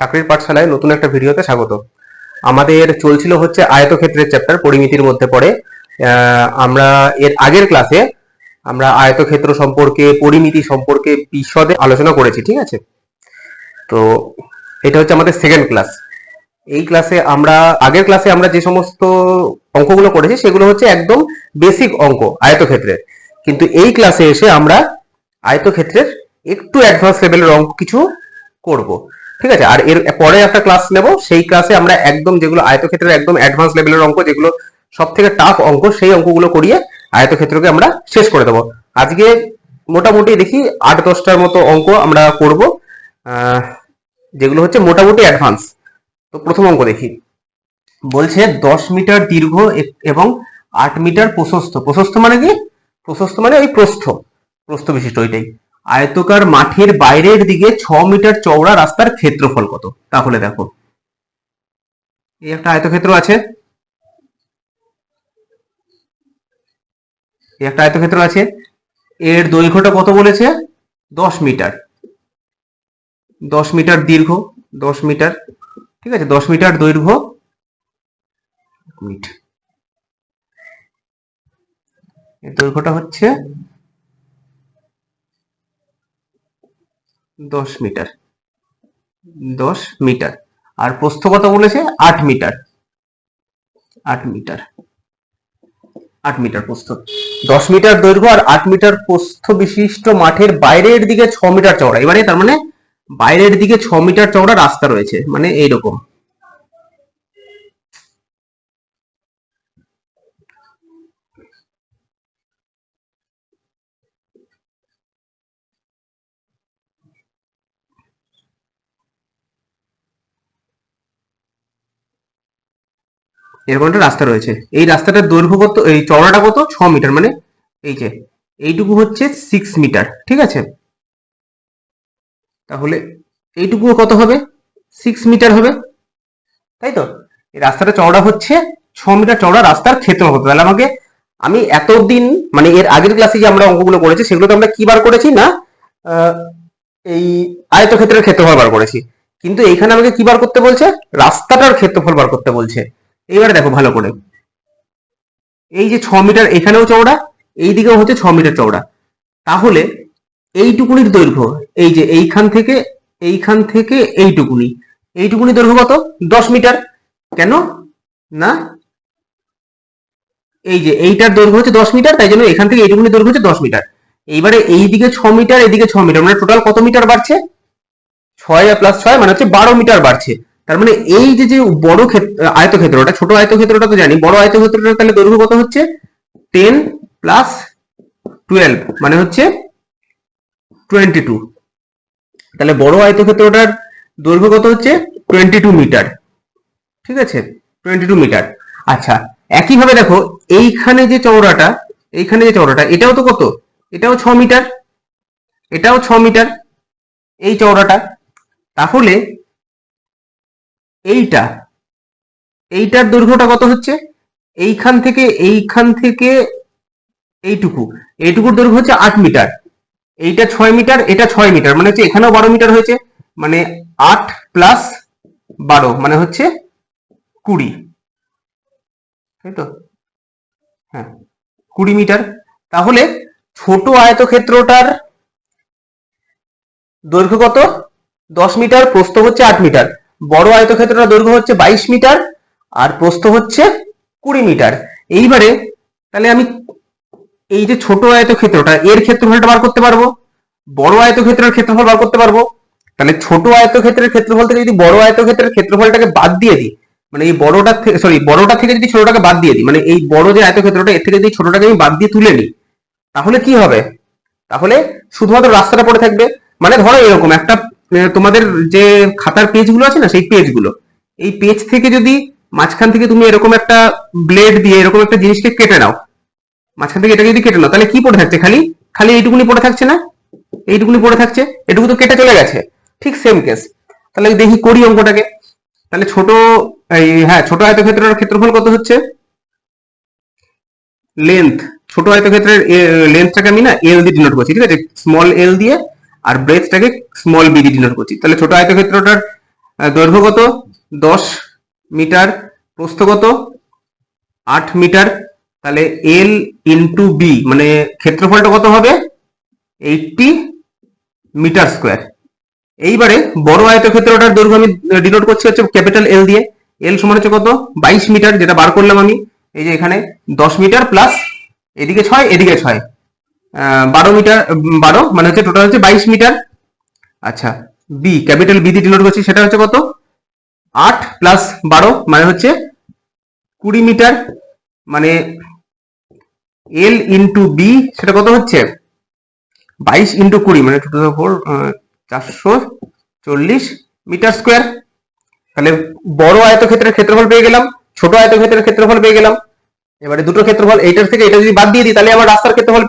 চাকরির পাঠশালায় নতুন একটা ভিডিওতে স্বাগত। আমাদের চলছিল হচ্ছে আয়তক্ষেত্রের চ্যাপ্টার, পরিমিতির মধ্যে পড়ে। আমরা এর আগের ক্লাসে আমরা আয়তক্ষেত্র সম্পর্কে, পরিমিতি সম্পর্কে বিশদে আলোচনা করেছি, ঠিক আছে? তো এটা হচ্ছে আমাদের সেকেন্ড ক্লাস। এই ক্লাসে আগের ক্লাসে আমরা যে সমস্ত অঙ্কগুলো করেছি সেগুলো হচ্ছে একদম বেসিক অঙ্ক আয়তক্ষেত্রের, কিন্তু এই ক্লাসে এসে আমরা আয়তক্ষেত্রের একটু অ্যাডভান্স লেভেলের অঙ্ক কিছু করব, ঠিক আছে? আর এর পরে একটা ক্লাস নেব, সেই ক্লাসে আমরা একদম যেগুলো আয়তক্ষেত্রের একদম অ্যাডভান্স লেভেলের অঙ্ক, যেগুলো সব থেকে টাফ অঙ্ক, সেই অঙ্কগুলো করিয়ে আয়তক্ষেত্রকে আমরা শেষ করে দেবো। আজকে মোটামুটি দেখি 8-10টার মতো অঙ্ক আমরা করব, যেগুলো হচ্ছে মোটামুটি অ্যাডভান্স। তো প্রথম অঙ্ক দেখি। বলছে 10 মিটার দীর্ঘ এবং 8 মিটার প্রশস্ত। প্রশস্ত মানে কি? প্রশস্ত মানে ওই প্রস্থ বিশিষ্ট, ওইটাই। আয়তকার মাঠের বাইরের দিকে 6 মিটার চওড়া রাস্তার ক্ষেত্রফল কত? তাহলে দেখো, এই একটা আয়তক্ষেত্র আছে, এই একটা আয়তক্ষেত্র আছে, এর দৈর্ঘ্যটা কত বলেছে? 10 মিটার। 10 মিটার দীর্ঘ, 10 মিটার, ঠিক আছে, 10 মিটার দৈর্ঘ্য। মিনিট, এর দৈর্ঘ্যটা হচ্ছে 10 মিটার, 10 মিটার। আর প্রস্থ কত বলেছে? 8 মিটার, 8 মিটার, 8 মিটার প্রস্থ। 10 মিটার দৈর্ঘ্য আর 8 মিটার প্রস্থ বিশিষ্ট মাঠের বাইরের দিকে 6 মিটার চওড়া। এবারে তার মানে বাইরের দিকে 6 মিটার চওড়া রাস্তা রয়েছে, মানে এইরকম। এরকম একটা রাস্তা রয়েছে, এই রাস্তাটার দৈর্ঘ্য কত, এই চওড়াটা কত? 6 মিটার, মানে এই যে এইটুকু হচ্ছে 6 মিটার, ঠিক আছে? তাহলে এইটুকু কত হবে? 6 মিটার হবে, তাই তো? এই রাস্তাটা চওড়া হচ্ছে 6 মিটার চওড়া, রাস্তার ক্ষেত্রফল কত? তাহলে আমাকে, আমি এতদিন মানে এর আগের ক্লাসে যে আমরা অঙ্কগুলো করেছি সেগুলো তো আমরা কি বার করেছি না, এই আয়তক্ষেত্রের ক্ষেত্রফল বার করেছি, কিন্তু এইখানে আমাকে কি বার করতে বলছে? রাস্তাটার ক্ষেত্রফল বার করতে বলছে। এইবারে দেখো ভালো করে, এই যে 6 মিটার এখানেও চওড়া, এই দিকেও হচ্ছে 6 মিটার চওড়া, তাহলে এইটুকুনির দৈর্ঘ্য, এই যে এইখান থেকে এইটুকুনি দৈর্ঘ্য কত? 10 মিটার। কেন না, এই যে এইটার দৈর্ঘ্য হচ্ছে 10 মিটার, তাই জন্য এখান থেকে এইটুকুনি দৈর্ঘ্য হচ্ছে 10 মিটার। এইবারে এইদিকে 6 মিটার, এদিকে 6 মিটার, মানে টোটাল কত মিটার বাড়ছে? 6 প্লাস 6 মানে হচ্ছে 12 মিটার বাড়ছে। তার মানে এই যে বড় আয়তক্ষেত্রটা, ছোট আয়তক্ষেত্রটা তো জানি, বড় আয়তক্ষেত্রটা তাহলে দৈর্ঘ্য কত হচ্ছে? 10 প্লাস 12 মানে হচ্ছে 22। তাহলে বড় আয়তক্ষেত্রটার দৈর্ঘ্য কত হচ্ছে? 22 মিটার, ঠিক আছে, 22 মিটার। আচ্ছা, একইভাবে দেখো এইখানে যে চওড়াটা, এটাও তো কত? এটাও 6 মিটার, এটাও 6 মিটার, এই চওড়াটা। তাহলে এইটার দৈর্ঘ্যটা কত হচ্ছে? এইখান থেকে এইটুকুর দৈর্ঘ্য হচ্ছে 8 মিটার। এইটা 6 মিটার, এটা 6 মিটার, মানে হচ্ছে এখানেও 12 মিটার হয়েছে, মানে 8 প্লাস 12 মানে হচ্ছে 20, তাই তো? হ্যাঁ, 20 মিটার। তাহলে ছোট আয়তক্ষেত্রটার দৈর্ঘ্য কত? 10 মিটার, প্রস্থ হচ্ছে 8 মিটার। বড় আয়তক্ষেত্রটার দৈর্ঘ্য হচ্ছে 22 মিটার আর প্রস্থ হচ্ছে 20 মিটার। এইবারে তাহলে আমি এই যে ছোট আয়তক্ষেত্রটা, এর ক্ষেত্রফলটা বার করতে পারবো, বড় আয়তক্ষেত্রের ক্ষেত্রফল বার করতে পারবো। তাহলে ছোট আয়তক্ষেত্রের ক্ষেত্রফল থেকে যদি বড় আয়তক্ষেত্রের ক্ষেত্রফলটাকে বাদ দিয়ে দিই, মানে এই বড়টা থেকে যদি ছোটটাকে বাদ দিয়ে দিই, মানে এই বড় যে আয়তক্ষেত্রটা, এর থেকে যদি ছোটটাকে আমি বাদ দিয়ে তুলে নিই, তাহলে কি হবে? তাহলে শুধুমাত্র রাস্তাটা পড়ে থাকবে। মানে ধরো এরকম একটা, তোমাদের যে খাতার পেজগুলো আছে না, সেই পেজগুলো, এই পেজ থেকে যদি মাঝখান থেকে তুমি এরকম একটা ব্লেড দিয়ে এরকম একটা জিনিসকে কেটে নাও, মাঝখান থেকে এটা যদি কেটে নাও, তাহলে কি পড়ে থাকছে? খালি খালি এইটুকুনি পড়ে থাকছে না? এইটুকুনি পড়ে থাকছে, এটুকু তো কেটে চলে গেছে। ঠিক সেম কেস। তাহলে দেখি করি অঙ্কটাকে। তাহলে ছোট আয়তক্ষেত্রের ক্ষেত্রফল কত হচ্ছে? লেন্থ, ছোট আয়তক্ষেত্রের লেন্থটাকে আমি না এল দিয়ে ডিনোট করছি, ঠিক আছে, স্মল এল দিয়ে, আর ব্রেথটাকে স্মল বি দিয়ে ডিনোট করছি। তাহলে ছোট আয়তক্ষেত্রটার দৈর্ঘ্য কত 10 মিটার, প্রস্থ কত 8 মিটার, তাহলে এল ইন্টু বি মানে ক্ষেত্রফলটা কত হবে 80 মিটার স্কোয়ার। এইবারে বড় আয়তক্ষেত্রটার দৈর্ঘ্য আমি ডিনোট করছি হচ্ছে ক্যাপিটাল এল দিয়ে। এল সমান হচ্ছে কত 22 মিটার, যেটা বার করলাম আমি। এই যে এখানে 10 মিটার প্লাস এদিকে 6 এদিকে 6, 12 মিটার, 12 মানে হচ্ছে টোটাল হচ্ছে 22 মিটার। আচ্ছা, বি ক্যাপিটাল বি দিয়ে ডিনোট করছি, সেটা হচ্ছে কত 8 প্লাস 12 মানে হচ্ছে 20 মিটার, মানে এল ইন্টু বি সেটা কত হচ্ছে 22 ইন্টু 20 মানে 440 মিটার স্কোয়ার। তাহলে বড় আয়তক্ষেত্রের ক্ষেত্রফল পেয়ে গেলাম, ছোট আয়তক্ষেত্রের ক্ষেত্রফল পেয়ে গেলাম। এবারে দুটো ক্ষেত্রফল এইটার থেকে এটা যদি বাদ দিয়ে দিই তাহলে আমার রাস্তার ক্ষেত্রফল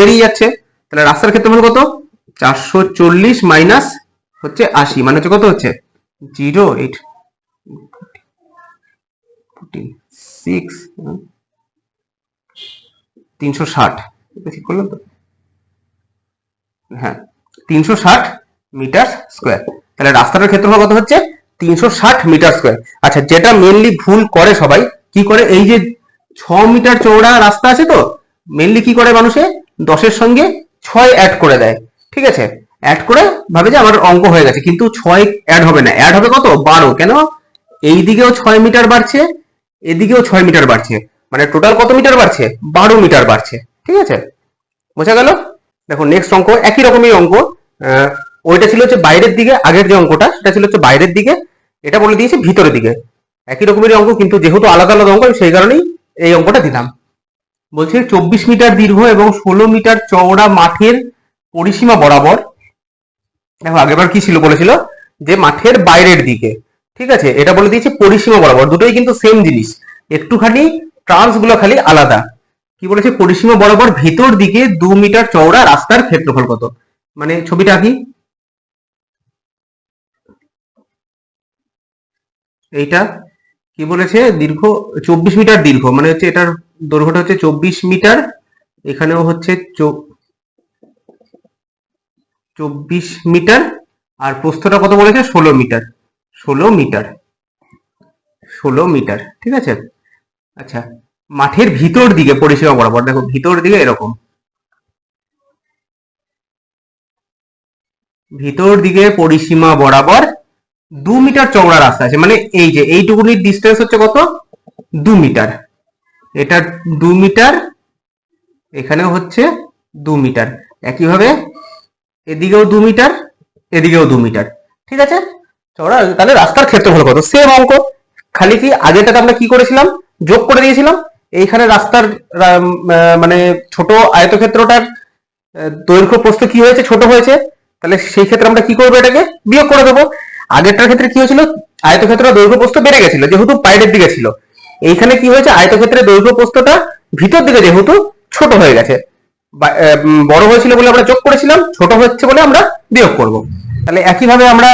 বেরিয়ে যাচ্ছে। তাহলে রাস্তার ক্ষেত্রফল কত 440 মাইনাস হচ্ছে 80 মানে হচ্ছে কত হচ্ছে 08 6 360, ঠিক করলাম তো? হ্যাঁ 360 মিটার স্কোয়ার। তাহলে রাস্তাটার ক্ষেত্রফল কত হচ্ছে 360 মিটার স্কোয়ার। আচ্ছা, যেটা মেনলি ভুল করে সবাই, কি করে, এই যে 6 মিটার চওড়া রাস্তা আছে তো, মেনলি কি করে মানুষে 10-এর সঙ্গে 6 অ্যাড করে দেয়, ঠিক আছে, অ্যাড করে ভাবে যে আমার অঙ্ক হয়ে গেছে, কিন্তু 6 অ্যাড হবে না, অ্যাড হবে কত 12। কেন, এই দিকেও 6 মিটার বাড়ছে, এদিকেও 6 মিটার বাড়ছে, মানে টোটাল কত মিটার বাড়ছে 12 মিটার বাড়ছে, ঠিক আছে, বোঝা গেল? দেখো নেক্সট অঙ্ক একই রকমই অঙ্ক, ওইটা ছিল হচ্ছে বাইরের দিকে, আগের যে অঙ্কটা সেটা ছিল হচ্ছে বাইরের দিকে, এটা বলে দিয়েছে ভিতরের দিকে। একই রকমের অঙ্ক কিন্তু যেহেতু আলাদা আলাদা অঙ্ক সেই কারণেই এই অঙ্কটা দিলাম। বলছে 24 মিটার দীর্ঘ এবং 16 মিটার চওড়া মাঠের পরিসীমা বরাবর, দেখো আগেরবার কি ছিল বলেছিল যে মাঠের বাইরের দিকে, ঠিক আছে, এটা বলে দিয়েছে পরিসীমা বরাবর, দুটোই কিন্তু সেম জিনিস, একটুখানি টার্মস গুলো খালি আলাদা। কি বলেছে পরিসীমা বরাবর ভেতর দিকে 2 মিটার চওড়া রাস্তার ক্ষেত্রফল কত, মানে ছবিটা আঁকি, এইটা কি বলেছে দীর্ঘ 24 মিটার দীর্ঘ, মানে হচ্ছে এটার দৈর্ঘ্যটা হচ্ছে 24 মিটার, এখানেও হচ্ছে 24 মিটার, আর প্রস্থটা কত বলেছে 16 মিটার, 16 মিটার, 16 মিটার, ঠিক আছে। আচ্ছা, মাঠের ভিতর দিকে পরিসীমা বরাবর, দেখো ভিতর দিকে এরকম, ভিতর দিকে পরিসীমা বরাবর 2 মিটার চওড়া রাস্তা আছে, মানে এই যে এইটুকুনির ডিস্টেন্স হচ্ছে কত 2 মিটার, এটা 2 মিটার, এখানেও হচ্ছে 2 মিটার, একইভাবে এদিকেও 2 মিটার, এদিকেও 2 মিটার, ঠিক আছে চওড়া। তাহলে রাস্তার ক্ষেত্রফল কত, সেম অঙ্ক, খালি কি আগেটাতে আমরা কি করেছিলাম যোগ করে দিয়েছিলাম, এইখানে রাস্তার মানে ছোট আয়তক্ষেত্রটার দৈর্ঘ্য প্রস্থ কি হয়েছে ছোট হয়েছে, তাহলে সেই ক্ষেত্রে আমরা কি করবো এটাকে বিয়োগ করে দেবো। আগেরটার ক্ষেত্রে কি হয়েছিল আয়তক্ষেত্রের দৈর্ঘ্য প্রস্থ বেড়ে গেছিল যেহেতু বাইরের দিকে ছিল, এইখানে কি হয়েছে আয়তক্ষেত্রের দৈর্ঘ্য প্রস্থটা ভিতর দিকে যেহেতু ছোট হয়ে গেছে, বড় হয়েছিল বলে আমরা যোগ করেছিলাম, ছোট হচ্ছে বলে আমরা বিয়োগ করব। তাহলে একইভাবে আমরা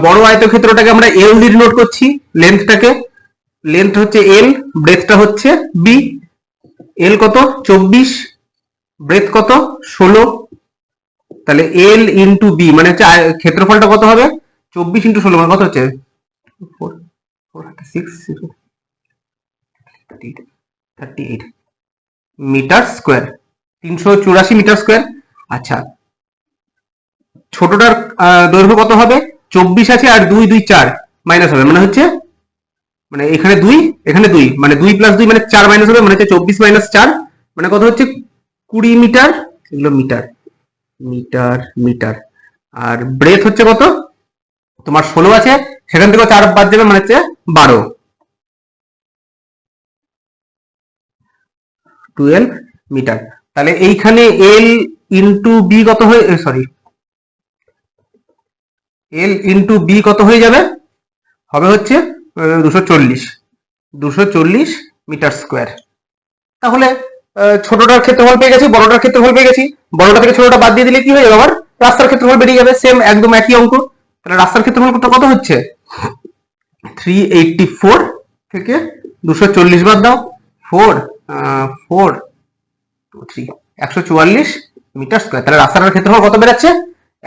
বড় আয়তক্ষেত্রটাকে আমরা এল দিয়ে নোট করছি, লেন্থটাকে, লেন্থ হচ্ছে এল, ব্রেথটা হচ্ছে বি, এল কত 24, ব্রেথ কত 16, তাহলে এল ইন্টু বি মানে হচ্ছে ক্ষেত্রফলটা কত হবে 24 ইন্টু 16 মানে কত হচ্ছে 38 মিটার স্কোয়ার, 384 মিটার স্কোয়ার। আচ্ছা, ছোটটার দৈর্ঘ্য কত হবে 24 আছে আর 2 2 4 মাইনাস হবে, মানে হচ্ছে মানে এখানে 2 এখানে 2 মানে 2 প্লাস 2 মানে 4 মাইনাস হবে, মানে হচ্ছে 24 মাইনাস 4 মানে কত হচ্ছে 20 মিটার, এগুলো মিটার মিটার মিটার, আর ব্রেথ হচ্ছে কত তোমার 16 আছে, সেখান থেকে 4 বাদ যাবে মানে হচ্ছে 12 মিটার। তাহলে এইখানে এল ইন্টু বি কত হয়ে, সরি, এল ইন্টু বি কত হয়ে যাবে, হবে হচ্ছে 240 মিটার স্কোয়ার। তাহলে ছোটটার ক্ষেত্রফল পেয়ে গেছি, বড়টার ক্ষেত্রফল পেয়ে গেছি, বড়টা থেকে ছোটটা বাদ দিয়ে দিলে কি হয়ে যাবে আমার রাস্তার ক্ষেত্রফল বেরিয়ে যাবে, সেম একদম একই অঙ্ক। তাহলে রাস্তার ক্ষেত্রফল কত হচ্ছে 384 থেকে 240 বাদ দাও, 144 মিটার স্কোয়ার। তাহলে রাস্তাটার ক্ষেত্রফল কত বেরোচ্ছে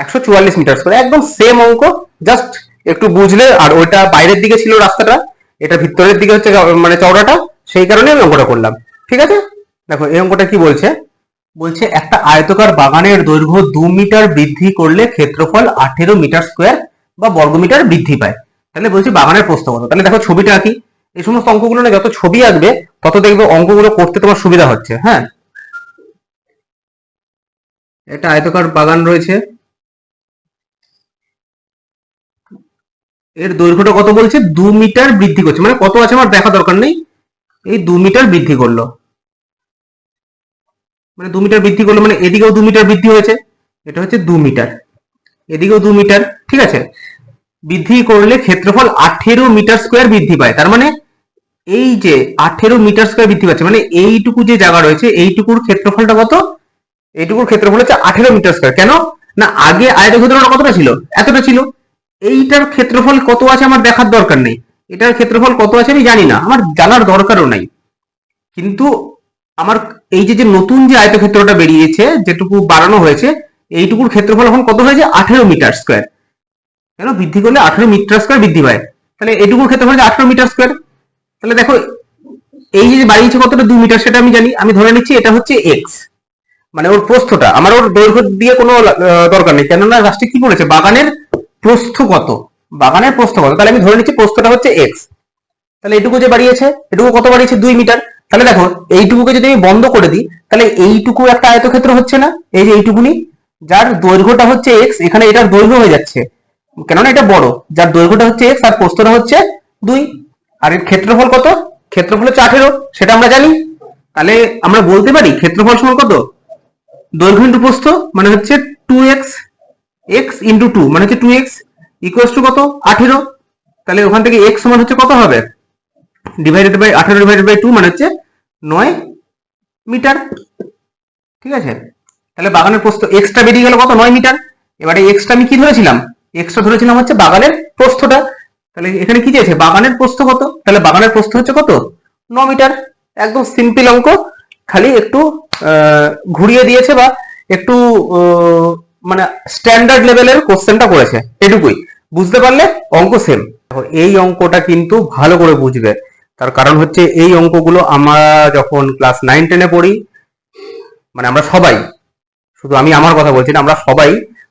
144 মিটার স্কোয়ার, একদম সেম অঙ্ক, জাস্ট একটু বুঝলে। আর ওইটা বাইরের দিকে ছিল রাস্তাটা, এটা ভিতরের দিকে হচ্ছে মানে চওড়াটা, সেই কারণে আমি অঙ্কটা করলাম। ঠিক আছে, দেখো এই অঙ্কটা কি বলছে। বলছে একটা আয়তকার বাগানের দৈর্ঘ্য 2 মিটার বৃদ্ধি করলে ক্ষেত্রফল 18 মিটার স্কোয়ার বা বর্গমিটার বৃদ্ধি পায়। তাহলে বলছি বাগানের প্রস্থ কত। তাহলে দেখো ছবিটা আঁকি। এই সমস্ত অঙ্কগুলো না যত ছবি আঁকবে তত দেখবে অঙ্কগুলো করতে তোমার সুবিধা হচ্ছে। হ্যাঁ, একটা আয়তকার বাগান রয়েছে, এর দৈর্ঘ্যটা কত বলছে, 2 মিটার বৃদ্ধি করছে, মানে কত আছে আমার দেখা দরকার নেই, এই 2 মিটার বৃদ্ধি করলো, মানে 2 মিটার বৃদ্ধি করলো, মানে এদিকেও 2 মিটার বৃদ্ধি হয়েছে, এটা হচ্ছে 2 মিটার, এদিকেও 2 মিটার। ঠিক আছে, বৃদ্ধি করলে ক্ষেত্রফল 18 মিটার স্কোয়ার বৃদ্ধি পায়। তার মানে এই যে 18 মিটার স্কোয়ার বৃদ্ধি পাচ্ছে, মানে এইটুকু যে জায়গা রয়েছে এইটুকুর ক্ষেত্রফলটা কত, এইটুকুর ক্ষেত্রফল হচ্ছে 18 মিটার স্কোয়ার। কেন না, আগে আয়তক্ষেত্রফলটা কতটা ছিল, এতটা ছিল। এইটার ক্ষেত্রফল কত আছে আমার দেখার দরকার নেই, এটার ক্ষেত্রফল কত আছে আমি জানি না, আমার জানার দরকারও নাই। কিন্তু আমার এই যে যে নতুন যে আয়তক্ষেত্রটা বেরিয়েছে, যেটুকু বাড়ানো হয়েছে, এইটুকুর ক্ষেত্রফল এখন কত হয়েছে, 18 মিটার স্কোয়ার। কেন, বৃদ্ধি করলে 18 মিটার স্কোয়ার বৃদ্ধি পায়, তাহলে এটুকুর ক্ষেত্রফল 18 মিটার স্কোয়ার। তাহলে দেখো এই যে বাড়িয়েছে কতটা, 2 মিটার, সেটা আমি জানি, আমি ধরে নিচ্ছি এটা হচ্ছে এক্স, মানে ওর প্রস্থটা, আমার ওর দৈর্ঘ্য দিয়ে কোনো দরকার নেই, কেননা লাস্টে কি বলেছে, বাগানের প্রস্থ কত, বাগানের প্রস্থ কত, তাহলে আমি ধরে নিচ্ছি প্রস্থটা হচ্ছে এক্স। তাহলে এটুকু যে বাড়িয়েছে, এটুকু কত বাড়িয়েছে, 2 মিটার। তাহলে দেখো এইটুকুকে যদি আমি বন্ধ করে দিই, তাহলে এইটুকু একটা আয়তক্ষেত্র হচ্ছে না, এই যে এইটুকুনি, যার দৈর্ঘ্যটা হচ্ছে এক্স, এখানে এটার দৈর্ঘ্য হয়ে যাচ্ছে, কেননা এটা বড়, যার দৈর্ঘ্যটা হচ্ছে এক্স আর প্রস্থটা হচ্ছে 2। আর এর ক্ষেত্রফল কত, ক্ষেত্রফল হচ্ছে 18, সেটা আমরা জানি। তাহলে আমরা বলতে পারি ক্ষেত্রফল সমান কত, দৈর্ঘ্য ইন্টু প্রস্থ, মানে হচ্ছে 2x, এক্স ইন্টু 2 মানে হচ্ছে 2x, ইকুয়ালস টু কত, 18। তাহলে ওখান থেকে x সমান হচ্ছে কত হবে, ডিভাইডেড বাই 18 ডিভাইডেড বাই 2 মানে হচ্ছে 9 মিটার। ঠিক আছে, তাহলে বাগানের প্রস্থ এক্সটা বেরিয়ে গেল কত, 9 মিটার। এবারে এক্সটা আমি কি ধরেছিলাম, এক্সটা ধরেছিলাম হচ্ছে বাগানের প্রস্থটা। তাহলে এখানে কি চেয়েছে, বাগানের প্রস্থ কত, তাহলে বাগানের প্রস্থ হচ্ছে কত, 9 মিটার। একদম সিম্পল অঙ্ক, খালি একটু ঘুরিয়ে দিয়েছে বা একটু মানে স্ট্যান্ডার্ড লেভেলের কোশ্চেনটা করেছে, এটুকুই। বুঝতে পারলে অঙ্ক সেম। এই অঙ্কটা কিন্তু ভালো করে বুঝবে, তার কারণ হচ্ছে এই অঙ্কগুলো আমরা যখন ক্লাস 9-10-এ পড়ি, মানে আমরা সবাই, শুধু আমি আমার কথা বলছি না, আমরা সবাই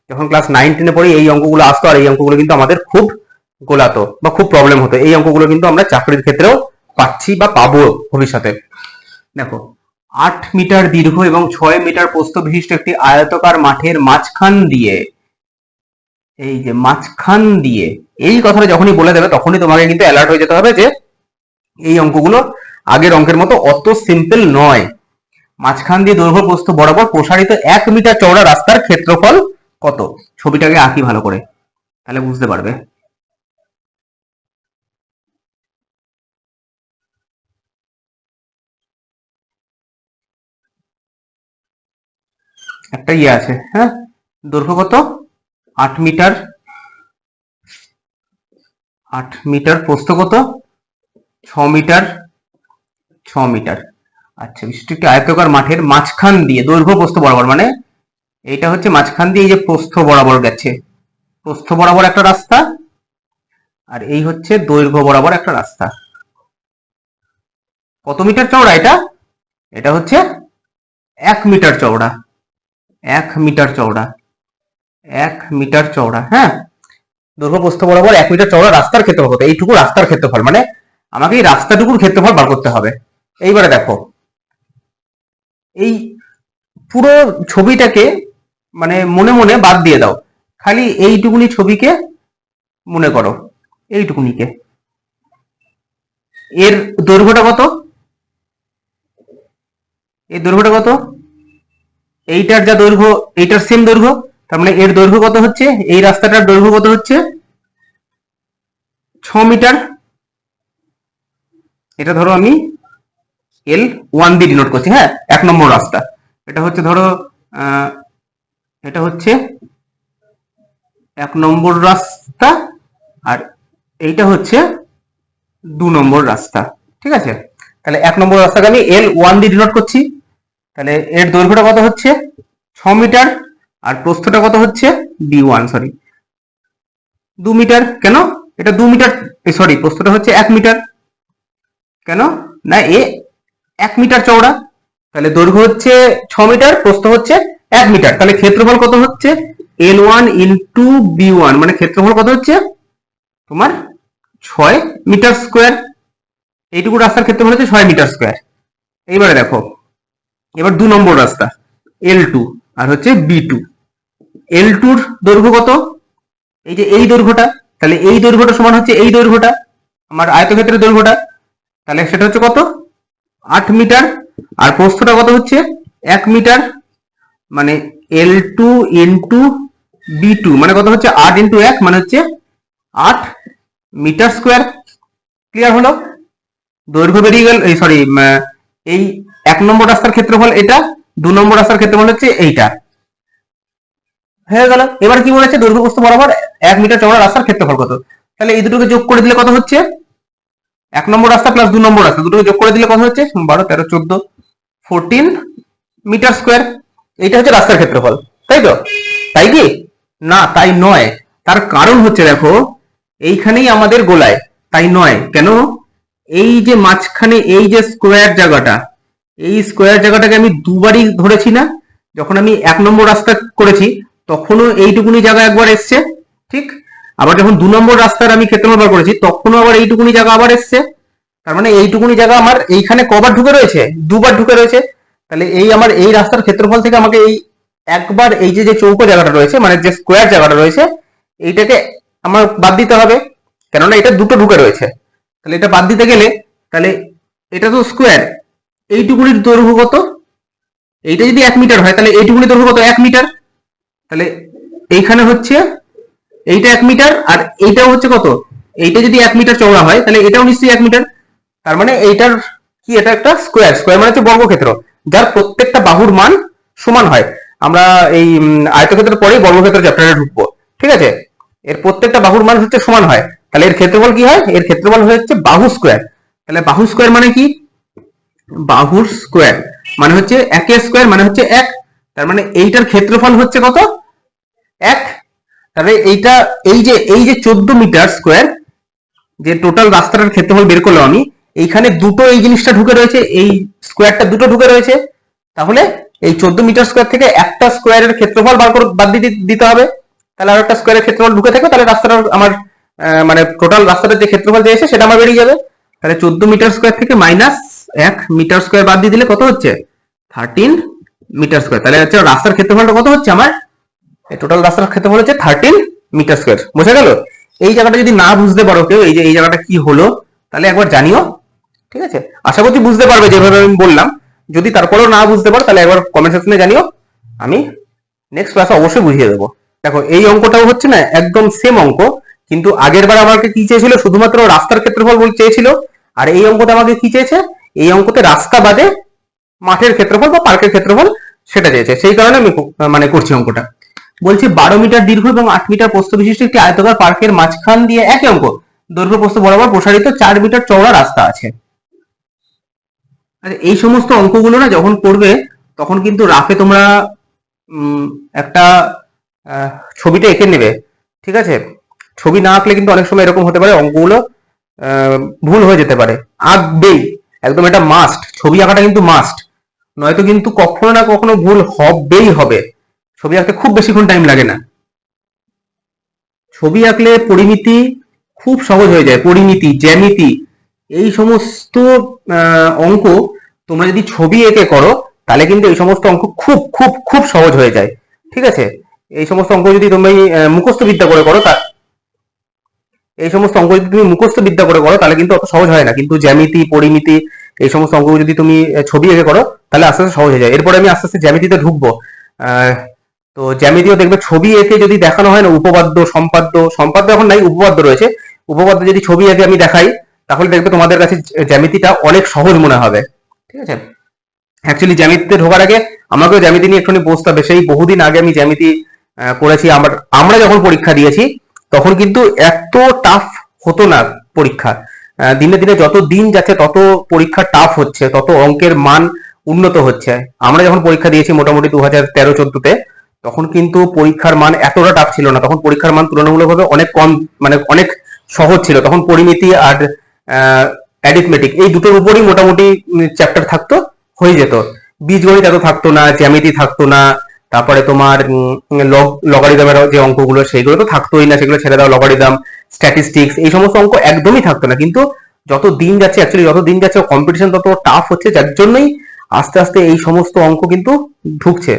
যখন ক্লাস 9-10-এ পড়ি এই অঙ্কগুলো আসতো, আর এই অঙ্কগুলো কিন্তু আমাদের খুব গোলাতো বা খুব প্রবলেম হতো। এই অঙ্কগুলো কিন্তু আমরা চাকরির ক্ষেত্রেও পাচ্ছি বা পাবো ভবিষ্যতে। দেখো 8 মিটার দীর্ঘ এবং 6 মিটার প্রস্থ বিশিষ্ট একটি আয়তাকার মাঠের মাঝখান দিয়ে, এই যে মাঝখান দিয়ে, এই কথাটা যখনই বলে দেবে তখনই তোমাকে কিন্তু অ্যালার্ট হয়ে যেতে হবে যে এই অঙ্কগুলো আগের অঙ্কের মতো অত সিম্পল নয়। মাঝখান দিয়ে দৈর্ঘ্য প্রস্থ বরাবর প্রসারিত 1 মিটার চওড়া রাস্তার ক্ষেত্রফল কত। ছবিটাকে আঁকি ভালো করে, তাহলে বুঝতে পারবে। একটা ইয়ে আছে, হ্যাঁ, দৈর্ঘ্য কত, 8 মিটার, 8 মিটার, প্রস্থ কত, 6 মিটার, 6 মিটার। আচ্ছা, বিশিষ্ট একটি আয়তাকার মাঠের মাঝখান দিয়ে দৈর্ঘ্য প্রস্থ বরাবর, মানে এইটা হচ্ছে মাঝখান দিয়ে এই যে প্রস্থ বরাবর গেছে, প্রস্থ বরাবর একটা রাস্তা, আর এই হচ্ছে দৈর্ঘ্য বরাবর একটা রাস্তা। কত মিটার চওড়া এটা, এটা হচ্ছে 1 মিটার চওড়া, 1 মিটার চওড়া, 1 মিটার চওড়া। হ্যাঁ, দৈর্ঘ্য প্রস্থ বরাবর 1 মিটার চওড়া রাস্তার ক্ষেত্রফল কত, এইটুকু রাস্তার ক্ষেত্রফল, মানে আমাকে এই রাস্তাটুকুর ক্ষেত্রফল বার করতে হবে। এইবারে দেখো এই পুরো ছবিটাকে মানে মনে মনে বাদ দিয়ে দাও, খালি এইটুকুনি ছবিকে মনে করো, এইটুকুনিকে, এর দৈর্ঘ্যটা কত, এর দৈর্ঘ্যটা কত, এইটার যা দৈর্ঘ্য এইটার সেম দৈর্ঘ্য, তার মানে এর দৈর্ঘ্য কত হচ্ছে, এই রাস্তাটার দৈর্ঘ্য কত হচ্ছে, 6 মিটার। এটা ধরো আমি L1 দিয়ে ডিনোট করছি, হ্যাঁ, 1 নম্বর রাস্তা। এটা হচ্ছে ধরো এটা হচ্ছে 1 নম্বর রাস্তা, আর এইটা হচ্ছে 2 নম্বর রাস্তা। ঠিক আছে, তাহলে 1 নম্বর রাস্তাকে আমি L1 দিয়ে ডিনোট করছি, তাহলে এর দৈর্ঘ্যটা কত হচ্ছে, 6 মিটার, আর প্রস্থটা কত হচ্ছে, B1, সরি, 2 মিটার। কেন? এটা 2 মিটার, সরি প্রস্থটা হচ্ছে 1 মিটার। কেন না এ 1 মিটার চওড়া, তাহলে দৈর্ঘ্য হচ্ছে 6 মিটার, প্রস্থ হচ্ছে 1 মিটার, তাহলে ক্ষেত্রফল কত হচ্ছে L1 ইন্টু B1, মানে ক্ষেত্রফল কত হচ্ছে তোমার 6 মিটার স্কোয়ার। এইটুকু রাস্তার ক্ষেত্রফল হচ্ছে 6 মিটার স্কোয়ার। এইবারে দেখো, এবার 2 নম্বর রাস্তা L2 আর হচ্ছে B2। L2 র দৈর্ঘ্য কত? এই যে এই দৈর্ঘ্যটা, তাহলে এই দৈর্ঘ্যটা সমান হচ্ছে এই দৈর্ঘ্যটা, আমার আয়তক্ষেত্রের দৈর্ঘ্যটা, তাহলে সেটা হচ্ছে কত 8 মিটার। আর প্রস্থটা কত হচ্ছে 1 মিটার, মানে L2 ইন্টু B2 মানে কত হচ্ছে 8 ইন্টু 1 মানে হচ্ছে 8 মিটার স্কোয়ার। ক্লিয়ার হলো? দৈর্ঘ্য বেরিয়ে গেল, এই সরি, এই 1 নম্বর রাস্তার ক্ষেত্রফল এটা, 2 নম্বর রাস্তার ক্ষেত্রফল হচ্ছে এইটা, হয়ে গেল। এবার কি বলেছে দৈর্ঘ্য প্রস্থ বরাবর 1 মিটার চওড়া রাস্তার ক্ষেত্রফল কত, তাহলে এই দুটোকে যোগ করে দিলে কত হচ্ছে 1 নম্বর রাস্তা প্লাস 2 নম্বর রাস্তা, দুটোকে যোগ করে দিলে কত হচ্ছে 12 13 14 14 মিটার স্কোয়ার। এইটা হচ্ছে রাস্তার ক্ষেত্রফল, তাই তো? তাই কি না? তাই নয়। তার কারণ হচ্ছে দেখো, এইখানেই আমাদের গোলায়, তাই নয়। কেন? এই যে মাঝখানে এই যে স্কোয়ার জায়গাটা, এই স্কোয়ার জায়গাটাকে আমি দুবারই ধরেছি না? যখন আমি 1 নম্বর রাস্তা করেছি তখনও এইটুকুনি জায়গা একবার এসছে, ঠিক? আবার যখন 2 নম্বর রাস্তার আমি ক্ষেত্রফল বার করেছি তখনও আবার এইটুকুনি জায়গা আবার এসছে। তার মানে এইটুকুনি জায়গা আমার এইখানে কবার ঢুকে রয়েছে? দুবার ঢুকে রয়েছে। তাহলে এই আমার এই রাস্তার ক্ষেত্রফল থেকে আমাকে এই একবার এই যে যে চৌকো জায়গাটা রয়েছে, মানে যে স্কোয়ার জায়গাটা রয়েছে, এইটাকে আমার বাদ দিতে হবে, কেননা এটা দুটো ঢুকে রয়েছে। তাহলে এটা বাদ দিতে গেলে, তাহলে এটা তো স্কোয়ার, এইটুকুনির দৈর্ঘ্য কত? এইটা যদি 1 মিটার হয় তাহলে এইটুকুনি দৈর্ঘ্য কত 1 মিটার। তাহলে এইখানে হচ্ছে এইটা 1 মিটার, আর এইটাও হচ্ছে কত, এইটা যদি 1 মিটার চওড়া হয় তাহলে এটাও নিশ্চয়ই 1 মিটার। তার মানে এইটার কি, এটা একটা স্কোয়ার, স্কোয়ার মানে হচ্ছে বর্গক্ষেত্র, যার প্রত্যেকটা বাহুর মান সমান হয়। আমরা এই আয়তক্ষেত্রের পরেই বর্গক্ষেত্র চ্যাপ্টারে ঢুকবো, ঠিক আছে? এর প্রত্যেকটা বাহুর মান হচ্ছে সমান হয়, তাহলে এর ক্ষেত্রফল কি হয়? এর ক্ষেত্রফল হচ্ছে বাহু স্কোয়ার। তাহলে বাহু স্কোয়ার মানে কি? বাহুর স্কোয়ার মানে হচ্ছে 1 স্কোয়ার মানে হচ্ছে 1, তার মানে এইটার ক্ষেত্রফল হচ্ছে কত 1। তাহলে এইটা এই যে 14 মিটার স্কোয়ার, যে টোটাল রাস্তাটার ক্ষেত্রফল বের করলাম আমি, এইখানে দুটো এই জিনিসটা ঢুকে রয়েছে, এই স্কোয়ারটা দুটো ঢুকে রয়েছে, তাহলে এই 14 মিটার স্কোয়ার থেকে একটা স্কোয়ারের ক্ষেত্রফল বাদ দিতে হবে। তাহলে আর একটা স্কোয়ারের ক্ষেত্রফল ঢুকে থাকবে, তাহলে রাস্তাটার আমার মানে টোটাল রাস্তাটার যে ক্ষেত্রফল যে এসে সেটা আমার বেরিয়ে যাবে। তাহলে 14 মিটার স্কোয়ার থেকে মাইনাস 1 মিটার স্কোয়ার বাদ দিয়ে দিলে কত হচ্ছে 13 মিটার স্কোয়ার। তাহলে হচ্ছে রাস্তার ক্ষেত্রফলটা কত হচ্ছে আমার, টোটাল রাস্তার ক্ষেত্রফল হচ্ছে 13 মিটার স্কোয়ার। বোঝা গেল? এই জায়গাটা যদি না বুঝতে পারো কেউ, এই যে এই জায়গাটা কি হলো, তাহলে একবার জানিও, ঠিক আছে? আশা করছি বুঝতে পারবে যেভাবে আমি বললাম। যদি তারপরেও না বুঝতে পারো তাহলে একবার কমেন্ট সেকশনে জানিও, আমি নেক্সট ক্লাসে অবশ্যই বুঝিয়ে দেবো। দেখো এই অঙ্কটাও হচ্ছে না একদম সেম অঙ্ক, কিন্তু আগের বার আমাকে কি চেয়েছিল, শুধুমাত্র রাস্তার ক্ষেত্রফল চেয়েছিল, আর এই অঙ্কতে আমাকে কি চেয়েছে, এই অঙ্কতে রাস্তা বাদে মাঠের ক্ষেত্রফল বা পার্কের ক্ষেত্রফল সেটা চেয়েছে, সেই কারণে আমি মানে করছি অঙ্কটা। বলছি 12 মিটার দীর্ঘ এবং 8 মিটার প্রস্থ বিশিষ্ট একটি আয়তাকার পার্কের মাঝখান দিয়ে একই অঙ্ক দৈর্ঘ্য প্রস্থ বরাবর প্রসারিত 4 মিটার চওড়া রাস্তা আছে। আচ্ছা, এই সমস্ত অঙ্কগুলো না যখন করবে তখন কিন্তু রাফে তোমরা একটা ছবিটা এঁকে নেবে, ঠিক আছে? ছবি না আঁকলে কিন্তু অনেক সময় এরকম হতে পারে অঙ্কগুলো ভুল হয়ে যেতে পারে। আঁকবেই, একদম এটা মাস্ট, ছবি আঁকাটা কিন্তু মাস্ট, নয়তো কিন্তু কখনো না কখনো ভুল হবেই হবে। ছবি আঁকতে খুব বেশিক্ষণ টাইম লাগে না। ছবি আঁকলে পরিমিতি খুব সহজ হয়ে যায়, পরিমিতি জ্যামিতি এই সমস্ত অঙ্ক তোমরা যদি ছবি এঁকে করো তাহলে কিন্তু এই সমস্ত অঙ্ক খুব খুব খুব সহজ হয়ে যায়, ঠিক আছে? এই সমস্ত অঙ্ক যদি তুমি মুখস্থ বিদ্যা করে করো, এই সমস্ত অঙ্ক যদি তুমি মুখস্থ বিদ্যা করে করো তাহলে কিন্তু অত সহজ হয় না, কিন্তু জ্যামিতি পরিমিতি এই সমস্ত অঙ্ক যদি তুমি ছবি এঁকে করো তাহলে আস্তে আস্তে সহজ হয়ে যায়। এরপরে আমি আস্তে আস্তে জ্যামিতিতে ঢুকবো। তো জ্যামিতিও দেখবে ছবি এঁকে যদি দেখানো হয় না, উপপাদ্য সম্পাদ্য, সম্পাদ্য এখন নাই, উপপাদ্য রয়েছে, উপপাদ্য যদি ছবি এঁকে আমি দেখাই তাহলে দেখবে তোমাদের কাছে জ্যামিতিটা অনেক সহজ মনে হবে, ঠিক আছে? অ্যাকচুয়ালি জ্যামিতিতে ঢোকার আগে আমাকেও জ্যামিতি নিয়ে একটুখানি বসতে হবে। সেই বহুদিন আগে আমি জ্যামিতি করেছি, আমরা যখন পরীক্ষা দিয়েছি তখন কিন্তু এত টাফ হতো না পরীক্ষা। দিনে দিনে যত দিন যাচ্ছে তত পরীক্ষা টাফ হচ্ছে, তত অঙ্কের মান উন্নত হচ্ছে। আমরা যখন পরীক্ষা দিয়েছি মোটামুটি 2013-14-তে, তখন কিন্তু পরীক্ষার মান এতটা টাফ ছিল না, তখন পরীক্ষার মান তুলনামূলকভাবে অনেক কম, মানে অনেক সহজ ছিল। তখন পরিমিতি আর অ্যারিথমেটিক এই দুটোর উপরই মোটামুটি চ্যাপ্টার থাকতো, হয়ে যেত। বীজগণিত এত থাকতো না, জ্যামিতি থাকতো না, তারপরে তোমার লগারিদমের যে অঙ্কগুলো সেইগুলো তো থাকতোই না, সেগুলো ছেড়ে দাও। লগারিদম, স্ট্যাটিস্টিক্স এই সমস্ত অঙ্ক একদমই থাকতো না। কিন্তু যত দিন যাচ্ছে, অ্যাকচুয়ালি যত দিন যাচ্ছে কম্পিটিশন তত টাফ হচ্ছে, যার জন্যই আস্তে আস্তে এই সমস্ত অঙ্ক কিন্তু ঢুকছে।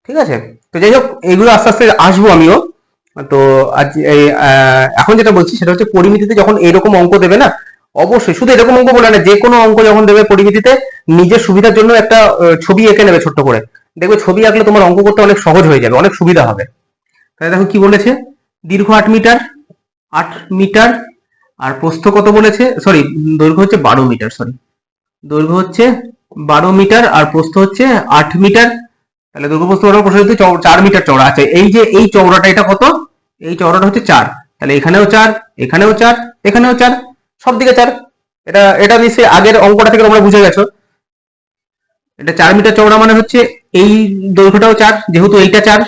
ঠিক আছে, তো যাই হোক, এগুলো আস্তে আস্তে আসবো আমিও। তো আজ এই এখন যেটা বলছি সেটা হচ্ছে পরিমিতিতে যখন এরকম অঙ্ক দেবে না, অবশ্যই শুধু এরকম অঙ্ক বলে না, যে কোনো অঙ্ক যখন দেবে পরিমিতিতে নিজের সুবিধার জন্য একটা ছবি এঁকে নেবে ছোট্ট করে। দেখবে ছবি আঁকলে তোমার অঙ্ক করতে অনেক সহজ হয়ে যাবে, অনেক সুবিধা হবে। তাহলে দেখো কি বলেছে, দীর্ঘ 8 মিটার, 8 মিটার, আর প্রস্থ কত বলেছে, সরি দৈর্ঘ্য হচ্ছে 12 মিটার, সরি দৈর্ঘ্য হচ্ছে 12 মিটার আর প্রস্থ হচ্ছে 8 মিটার। তাহলে দৈর্ঘ্য প্রস্থ প্রস্থ হচ্ছে 4 মিটার চওড়া আছে। এই যে এই চওড়াটা এটা কত, এই চওড়াটা হচ্ছে 4। তাহলে এখানেও 4, এখানেও 4, এখানেও 4, সব দিকে 4। এটা এটা নিশ্চয়ই আগের অঙ্কটা থেকে তোমরা বুঝে গেছো। এটা 4 মিটার চওড়া মানে হচ্ছে এই দৈর্ঘ্যটাও 4, যেহেতু এইটা 4,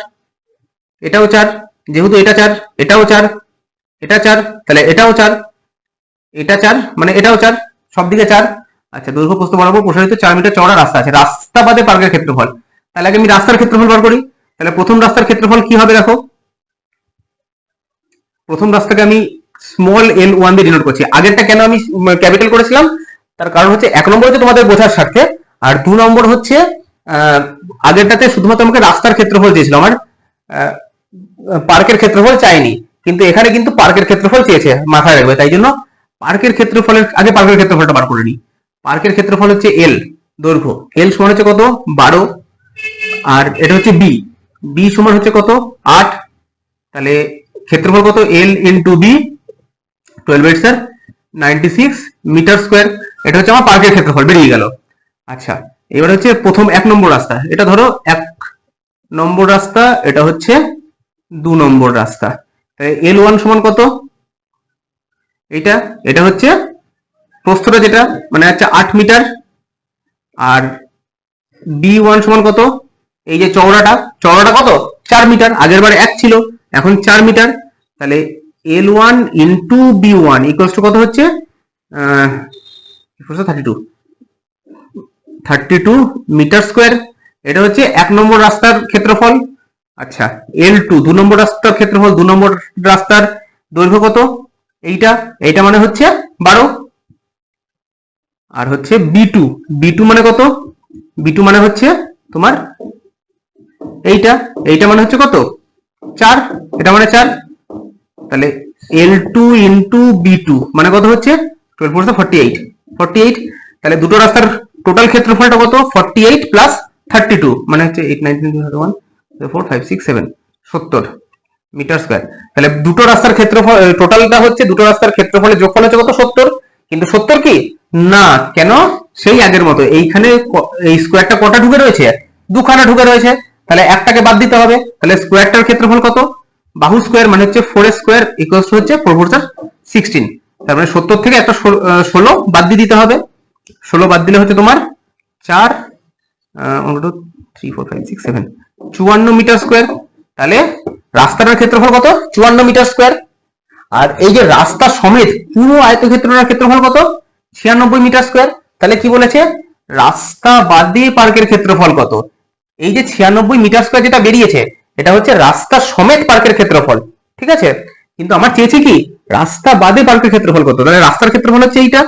এটাও 4, যেহেতু এটা 4, এটাও 4, এটা 4, তাহলে এটাও 4, এটা 4, মানে এটাও 4, সব দিকে 4। আচ্ছা, দৈর্ঘ্য প্রস্থ বরাবর প্রসারিত 4 মিটার চওড়া রাস্তা আছে। রাস্তা বাদে পার্কের ক্ষেত্রফল। তাহলে আগে আমি রাস্তার ক্ষেত্রফল বার করি। তাহলে প্রথম রাস্তার ক্ষেত্রফল কি হবে দেখো, প্রথম রাস্তাকে আমি স্মল l1 দিয়ে ডিনোট করছি। আগেরটা কেন আমি ক্যাপিটাল করেছিলাম, তার কারণ হচ্ছে 1 নম্বর হচ্ছে তোমাদের বোঝার স্বার্থে, আর 2 নম্বর হচ্ছে আগেরটাতে শুধুমাত্র আমাকে রাস্তার ক্ষেত্রফল চেয়েছিল, আমার পার্কের ক্ষেত্রফল চাইনি। কিন্তু এখানে কিন্তু পার্কের ক্ষেত্রফল চেয়েছে, মাথায় রাখবে। তাই জন্য পার্কের ক্ষেত্রফলের আগে পার্কের ক্ষেত্রফলটা বার করে নিই। পার্কের ক্ষেত্রফল হচ্ছে এল, দৈর্ঘ্য এল সমান হচ্ছে কত 12, আর এটা হচ্ছে বি, বি সমান হচ্ছে কত 8। তাহলে ক্ষেত্রফল কত L into B, 12/96 metre square. এটা হচ্ছে আমার পার্কের ক্ষেত্রফল, বেরিয়ে গেল। আচ্ছা, এবার হচ্ছে প্রথম 1 নম্বর রাস্তা, এটা ধরো 1 নম্বর রাস্তা, এটা হচ্ছে 2 নম্বর রাস্তা। L1 সমান কত, এটা এটা হচ্ছে প্রস্থটা যেটা, মানে হচ্ছে 8 মিটার, আর B1 সমান কত, এই যে চওড়াটা, চওড়াটা কত 4 মিটার, আগের বার 1 ছিল, এখন 4 মিটার। তাহলে L1 into B1 equals to কত হচ্ছে 32 মিটার স্কোয়ার। এটা হচ্ছে 1 নম্বর রাস্তার ক্ষেত্রফল। আচ্ছা, L2 2 নম্বর রাস্তার ক্ষেত্রফল, 2 নম্বর রাস্তার দৈর্ঘ্য কত, এইটা এইটা মানে হচ্ছে 12, আর হচ্ছে B2, B2 মানে কত, B2 মানে হচ্ছে তোমার এইটা এইটা মানে হচ্ছে কত 4, এটা মানে 4। তাহলে L2 ইন্টু B2 মানে কত হচ্ছে 12 4 48, 48। তাহলে দুটো রাস্তার টোটাল ক্ষেত্রফলটা কত 48 প্লাস 32, মানে হচ্ছে 8 9 1 4 5 6 7 70 মিটার স্কোয়ার। তাহলে দুটো রাস্তার ক্ষেত্রফল টোটালটা হচ্ছে, দুটো রাস্তার ক্ষেত্রফলের যোগফল হচ্ছে কত 70। কিন্তু 70 কি না, কেন, সেই আগের মতো এইখানে এই স্কোয়ারটা কটা ঢুকে রয়েছে, দুখানা ঢুকে রয়েছে। তাহলে একটাকে বাদ দিতে হবে। তাহলে স্কোয়ারটার ক্ষেত্রফল কত, বাহু স্কোয়ার মানে হচ্ছে 4 স্কোয়ার ইকুয়ালস টু হচ্ছে 4 4 16। তার মানে 70 থেকে একটা 16 বাদ দিয়ে দিতে হবে। 16 বাদ দিলে হচ্ছে তোমার 4 3 4 5 6 7 54 মিটার স্কোয়ার। তাহলে রাস্তাটার ক্ষেত্রফল কত 54 মিটার স্কোয়ার। আর এই যে রাস্তা সমেত পুরো আয়তক্ষেত্রটার ক্ষেত্রফল কত 96 মিটার স্কোয়ার। তাহলে কি বলেছে, রাস্তা বাদ দিয়ে পার্কের ক্ষেত্রফল কত, এই যে 96 মিটার স্কোয়ার যেটা বেরিয়েছে, এটা হচ্ছে রাস্তা সমেত পার্কের ক্ষেত্রফল। ঠিক আছে, কিন্তু আমার চেয়েছে কি রাস্তা বাদে পার্কের ক্ষেত্রফল কত। তাহলে রাস্তার ক্ষেত্রফল হচ্ছে এইটা,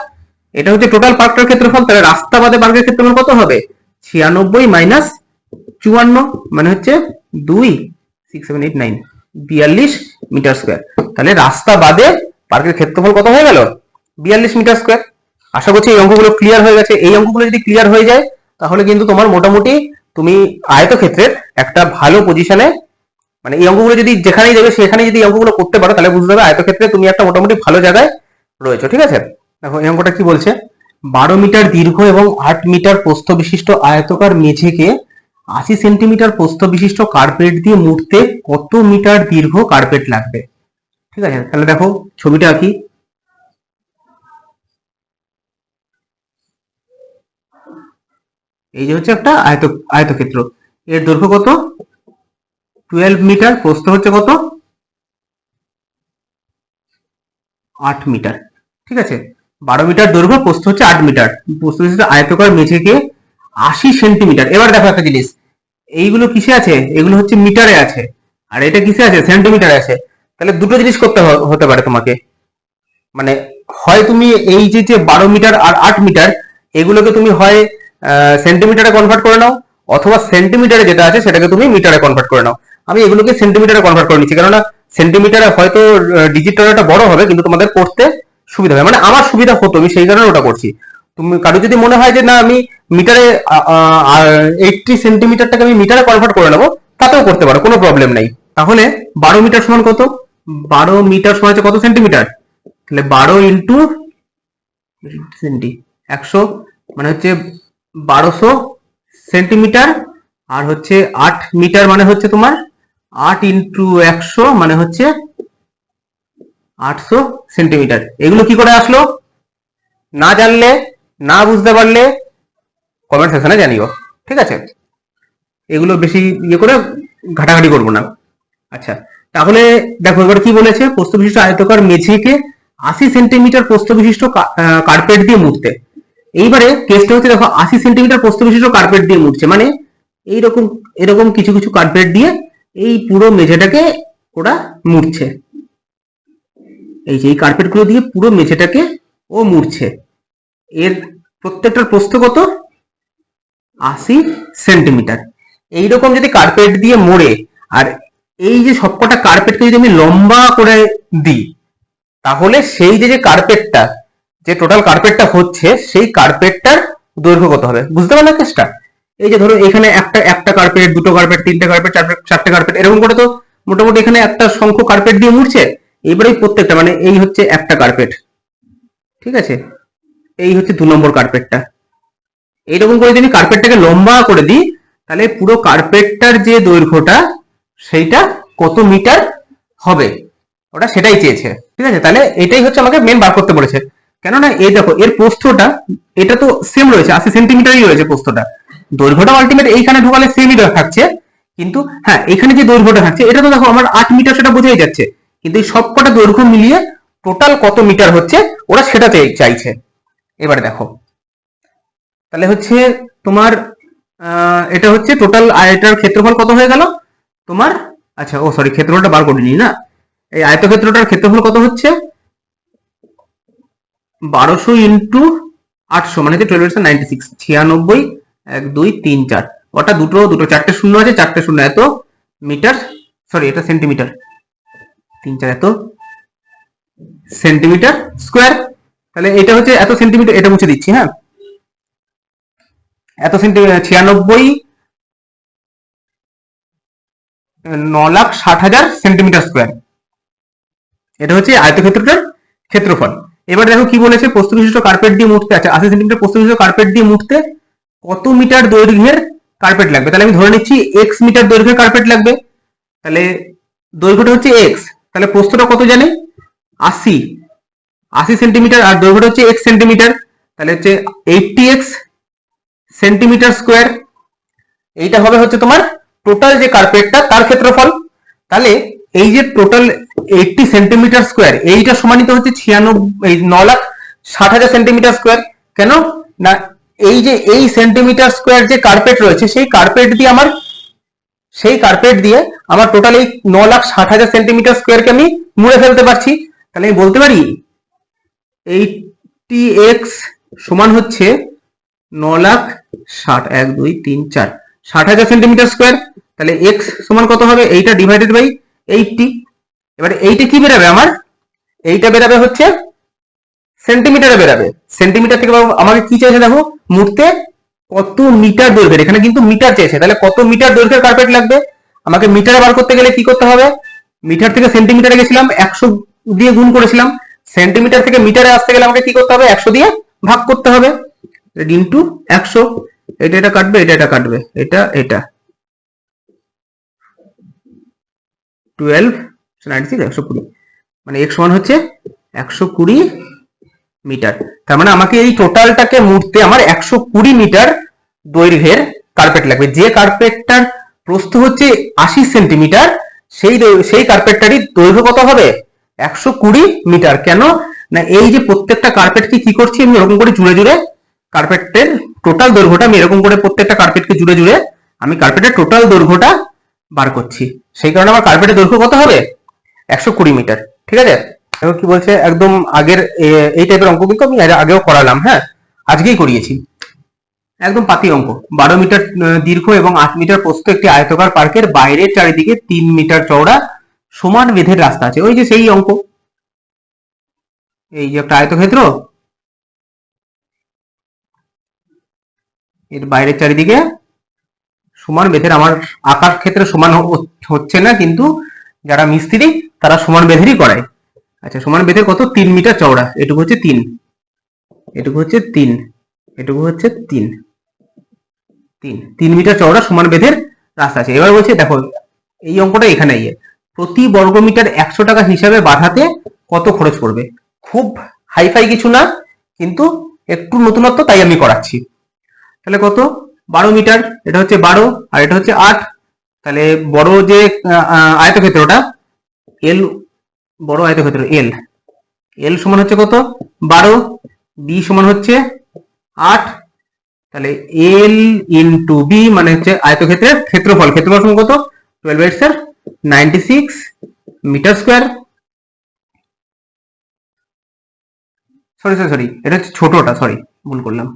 এটা হচ্ছে টোটাল পার্কটার ক্ষেত্রফল। তাহলে রাস্তা বাদে পার্কের ক্ষেত্রফল কত হবে 96 মাইনাস 54, মানে হচ্ছে 2 6 7 8 9 42 মিটার স্কোয়ার। তাহলে রাস্তা বাদে পার্কের ক্ষেত্রফল কত হয়ে গেল 42 মিটার স্কোয়ার। আশা করছি এই অঙ্কগুলো ক্লিয়ার হয়ে গেছে। এই অঙ্কগুলো যদি ক্লিয়ার হয়ে যায় তাহলে কিন্তু তোমার মোটামুটি তুমি আয়তক্ষেত্রের একটা ভালো পজিশনে, মানে এই অঙ্কগুলো যদি যেখানেই দেবে সেখানে যদি এই অঙ্কগুলো করতে পারো তাহলে বুঝতে হবে আয়তক্ষেত্রে তুমি একটা মোটামুটি ভালো জায়গায় রয়েছে। ঠিক আছে, দেখো এই অঙ্কটা কি বলছে, 12 মিটার দীর্ঘ এবং 8 মিটার প্রস্থ বিশিষ্ট আয়তকার মেঝেকে 80 সেন্টিমিটার প্রস্থ বিশিষ্ট কার্পেট দিয়ে মুড়তে কত মিটার দীর্ঘ কার্পেট লাগবে। ঠিক আছে, তাহলে দেখো ছবিটা আঁকি। এই যে হচ্ছে একটা আয়তক্ষেত্র, এর দৈর্ঘ্য কত 12 মিটার, প্রস্থ হচ্ছে কত 8 মিটার। ঠিক আছে, 12 মিটার দৈর্ঘ্য, প্রস্থ হচ্ছে 8 মিটার, প্রস্থ বিশিষ্ট আয়তকার মেঝেকে 80 সেন্টিমিটার। এবার দেখো একটা জিনিস, এইগুলো কিসে আছে, এগুলো হচ্ছে মিটারে আছে, আর এটা কিসে আছে, সেন্টিমিটারে আছে। তাহলে দুটো জিনিস করতে হতে পারে তোমাকে, মানে হয় তুমি এই যে যে 12 মিটার আর 8 মিটার এগুলোকে তুমি হয় সেন্টিমিটারে কনভার্ট করে নাও, অথবা সেন্টিমিটারে যেটা আছে সেটাকে তুমি মিটারে কনভার্ট করে নাও। আমি এগুলোকে সেন্টিমিটারে কনভার্ট করে নিচ্ছি, কেননা সেন্টিমিটারে হয়তো ডিজিটটা বড় হবে কিন্তু তোমাদের পড়তে সুবিধা হবে, মানে আমার সুবিধা হতো, আমি সেই কারণে ওটা করছি। তুমি কারো যদি মনে হয় যে না আমি মিটারে 80 সেন্টিমিটারটাকে আমি মিটারে কনভার্ট করে নেবো, তাতেও করতে পারো, কোনো প্রবলেম নাই। তাহলে 12 মিটার সমান কত, 12 মিটার সমান হচ্ছে কত সেন্টিমিটার, তাহলে 12 ইন্টু সেন্টি 100 মানে হচ্ছে 1200 সেন্টিমিটার, আর হচ্ছে 8 মিটার মানে হচ্ছে তোমার 8 ইন্টু 100 মানে হচ্ছে 800 সেন্টিমিটার। এগুলো কি করে আসলো, না জানলে, না বুঝতে পারলে কমেন্ট সেকশনে জানিও, ঠিক আছে? এগুলো বেশি ইয়ে করে ঘাটাঘাটি করবো না। আচ্ছা, তাহলে দেখো এবার কি বলেছে, প্রস্থ বিশিষ্ট আয়তকার মেঝেকে 80 সেন্টিমিটার প্রস্থ বিশিষ্ট কার্পেট দিয়ে মুড়তে। এইবারে কেসটা হচ্ছে দেখো 80 সেন্টিমিটার প্রস্থ বিশিষ্ট কার্পেট দিয়ে মুড়ছে, মানে এইরকম এরকম কিছু কিছু কার্পেট দিয়ে এই পুরো মেঝেটাকে ওরা মুড়ছে। এই যে এই কার্পেট গুলো দিয়ে পুরো মেঝেটাকে ও মুড়ছে। এর প্রত্যেকটার প্রস্থ কত, 80 সেন্টিমিটার। এইরকম যদি কার্পেট দিয়ে মোড়ে, আর এই যে সবকটা কার্পেটকে যদি আমি লম্বা করে দিই, তাহলে সেই যে কার্পেটটা, যে টোটাল কার্পেটটা হচ্ছে সেই কার্পেটটার দৈর্ঘ্য কত হবে, বুঝতে পারলে কেসটা? এই যে ধরো এখানে একটা একটা কার্পেট, দুটো কার্পেট, তিনটে কার্পেট, চারটে কার্পেট, এরকম করে তো মোটামুটি এখানে একটা সংখ্যক কার্পেট দিয়ে মুড়ছে। এইবারে প্রত্যেকটা মানে এই হচ্ছে একটা কার্পেট, ঠিক আছে, এই হচ্ছে 2 নম্বর কার্পেটটা। এইরকম করে যদি কার্পেটটাকে লম্বা করে দিই, তাহলে পুরো কার্পেটটার যে দৈর্ঘ্যটা সেইটা কত মিটার হবে, ওটা সেটাই চেয়েছে, ঠিক আছে? তাহলে এটাই হচ্ছে আমাকে মেন বার করতে বলেছে, কেননা এই দেখো এর প্রস্থটা এটা তো সেম রয়েছে, 80 সেন্টিমিটারই রয়েছে প্রস্থটা, দৈর্ঘ্যটা আলটিমেট এইখানে ঢোকালে সেমই থাকছে, কিন্তু হ্যাঁ এখানে যে দৈর্ঘ্যটা থাকছে এটা তো দেখো আমার 8 মিটার, সেটা বোঝাই যাচ্ছে, কিন্তু এই সবকটা দৈর্ঘ্য মিলিয়ে টোটাল কত মিটার হচ্ছে ওরা সেটা চাইছে। এবারে দেখো তাহলে হচ্ছে তোমার এটা হচ্ছে টোটাল, এটার ক্ষেত্রফল কত হয়ে গেল তোমার, আচ্ছা ও সরি ক্ষেত্রফলটা বার করিনি না, এই আয়তক্ষেত্রটার ক্ষেত্রফল কত হচ্ছে 1200 ইন্টু 800 মানে হচ্ছে 1296, 96, 1 2 3 4, ওটা দুটো দুটো চারটে শূন্য আছে, চারটে শূন্য, এত মিটার, সরি এটা সেন্টিমিটার, 3 4 এত সেন্টিমিটার স্কোয়ার। তাহলে এটা হচ্ছে এত সেন্টিমিটার, এটা মুছে দিচ্ছি, হ্যাঁ এত সেন্টিমিটার 96 9,60,000 সেন্টিমিটার স্কোয়ার, এটা হচ্ছে আয়তক্ষেত্রটার ক্ষেত্রফল। এবার দেখো কি বলেছে, প্রস্থ বিশিষ্ট কার্পেট দিয়ে মুড়তে, আছে 80 সেন্টিমিটার প্রস্থ বিশিষ্ট কার্পেট দিয়ে মুড়তে কত মিটার দৈর্ঘ্যের কার্পেট লাগবে। তাহলে আমি ধরে নিচ্ছি এক্স মিটার দৈর্ঘ্যের কার্পেট লাগবে, তাহলে দৈর্ঘ্যটা হচ্ছে এক্স, তাহলে প্রস্থটা কত জানি 80 সেন্টিমিটার, আর দৈর্ঘ্যটা হচ্ছে এক্স সেন্টিমিটার, তাহলে হচ্ছে 80x সেন্টিমিটার স্কোয়ার। এইটা হবে হচ্ছে তোমার টোটাল যে কার্পেটটা তার ক্ষেত্রফল। তাহলে এই যে টোটাল 80 সেন্টিমিটার স্কোয়ার, এইটা সমানিত হচ্ছে 9,60,000 সেন্টিমিটার স্কোয়ার। কেন না এই যে এই সেন্টিমিটার স্কোয়ার যে কার্পেট রয়েছে সেই কার্পেট দিয়ে আমার টোটাল এই 9,60,000 সেন্টিমিটার স্কোয়ারকে আমি মুড়ে ফেলতে পারছি। তাহলে আমি বলতে পারি 80x সমান হচ্ছে 9,60,000 1 2 3 4 60,000 সেন্টিমিটার স্কোয়ার। তাহলে x সমান কত হবে, এইটা ডিভাইডেড বাই 80। এবারে এইটা কি বেরাবে আমার, এইটা বেরাবে হচ্ছে সেন্টিমিটারে বেরাবে, সেন্টিমিটার থেকে আমাকে কি চাইছে দেখো মুড়তে কত মিটার দৈর্ঘ্যের, এখানে কিন্তু মিটার চেয়েছে, তাহলে কত মিটার দৈর্ঘ্যের কার্পেট লাগবে। আমাকে মিটারে বার করতে গেলে কি করতে হবে, মিটার থেকে সেন্টিমিটারে গেছিলাম 100 দিয়ে গুণ করেছিলাম, সেন্টিমিটার থেকে মিটারে আসতে গেলে আমাকে কি করতে হবে 100 দিয়ে ভাগ করতে হবে, ইন্টু 100, এটা এটা কাটবে, এটা এটা কাটবে, এটা এটা 12 96 120, মানে x সমান হচ্ছে 120 মিটার। তার মানে আমাকে এই টোটালটাকে মুড়তে আমার 120 মিটার দৈর্ঘ্যের কার্পেট লাগবে। যে কার্পেটটার প্রস্থ হচ্ছে 80 সেন্টিমিটার, সেই কার্পেটটারই দৈর্ঘ্য কত হবে? 120 মিটার। কেন না, এই যে প্রত্যেকটা কার্পেটকে কি করছি আমি এরকম করে জুড়ে জুড়ে কার্পেটের টোটাল দৈর্ঘ্যটা আমি এরকম করে প্রত্যেকটা কার্পেটকে জুড়ে জুড়ে আমি কার্পেটের টোটাল দৈর্ঘ্যটা বার করছি। সেই কারণে আমার কার্পেটের দৈর্ঘ্য কত হবে? 120 মিটার। ঠিক আছে। এবার কি বলছে, একদম আগের এই টাইপের অঙ্ক কিন্তু আমি আগেও করালাম, হ্যাঁ, আজকেই করিয়েছি। একদম পাতি অঙ্ক। 12 মিটার দীর্ঘ এবং 8 মিটার প্রস্থ একটি আয়তাকার পার্কের বাইরের চারিদিকে 3 মিটার চওড়া সমান বেধের রাস্তা আছে। ওই যে সেই অঙ্ক, এই যে একটা আয়তক্ষেত্র, এর বাইরের চারিদিকে সমান বেধের, আমার আকার ক্ষেত্রে সমান হচ্ছে না, কিন্তু যারা মিস্ত্রি তারা সমান বেধেরই করায়। আচ্ছা, সমান বেধের কত? 3 মিটার চওড়া। এটুকু হচ্ছে 3, এটুকু হচ্ছে 3, এটুকু হচ্ছে 3, 3 মিটার চওড়া সমান বেধের রাস্তা আছে। এবার বলছে দেখো এই অঙ্কটা এখানে প্রতি বর্গমিটার 100 টাকা হিসাবে বাঁধাতে কত খরচ পড়বে? খুব হাইফাই কিছু না, কিন্তু একটু নতুনত্ব, তাই আমি করাচ্ছি। তাহলে কত? 12 মিটার, এটা হচ্ছে 12 আর এটা হচ্ছে 8। তাহলে বড় যে আয়তক্ষেত্রটা এল, বড় আয়তক্ষেত্র এল, এল সমান হচ্ছে কত? 12, বি সমান হচ্ছে 8। তাহলে এল ইন্টু বি মানে হচ্ছে আয়তক্ষেত্রের ক্ষেত্রফল, ক্ষেত্রফল সমান কত? 12/96 মিটার স্কোয়ার। সরি, এটা হচ্ছে ছোটটা, সরি ভুল করলাম।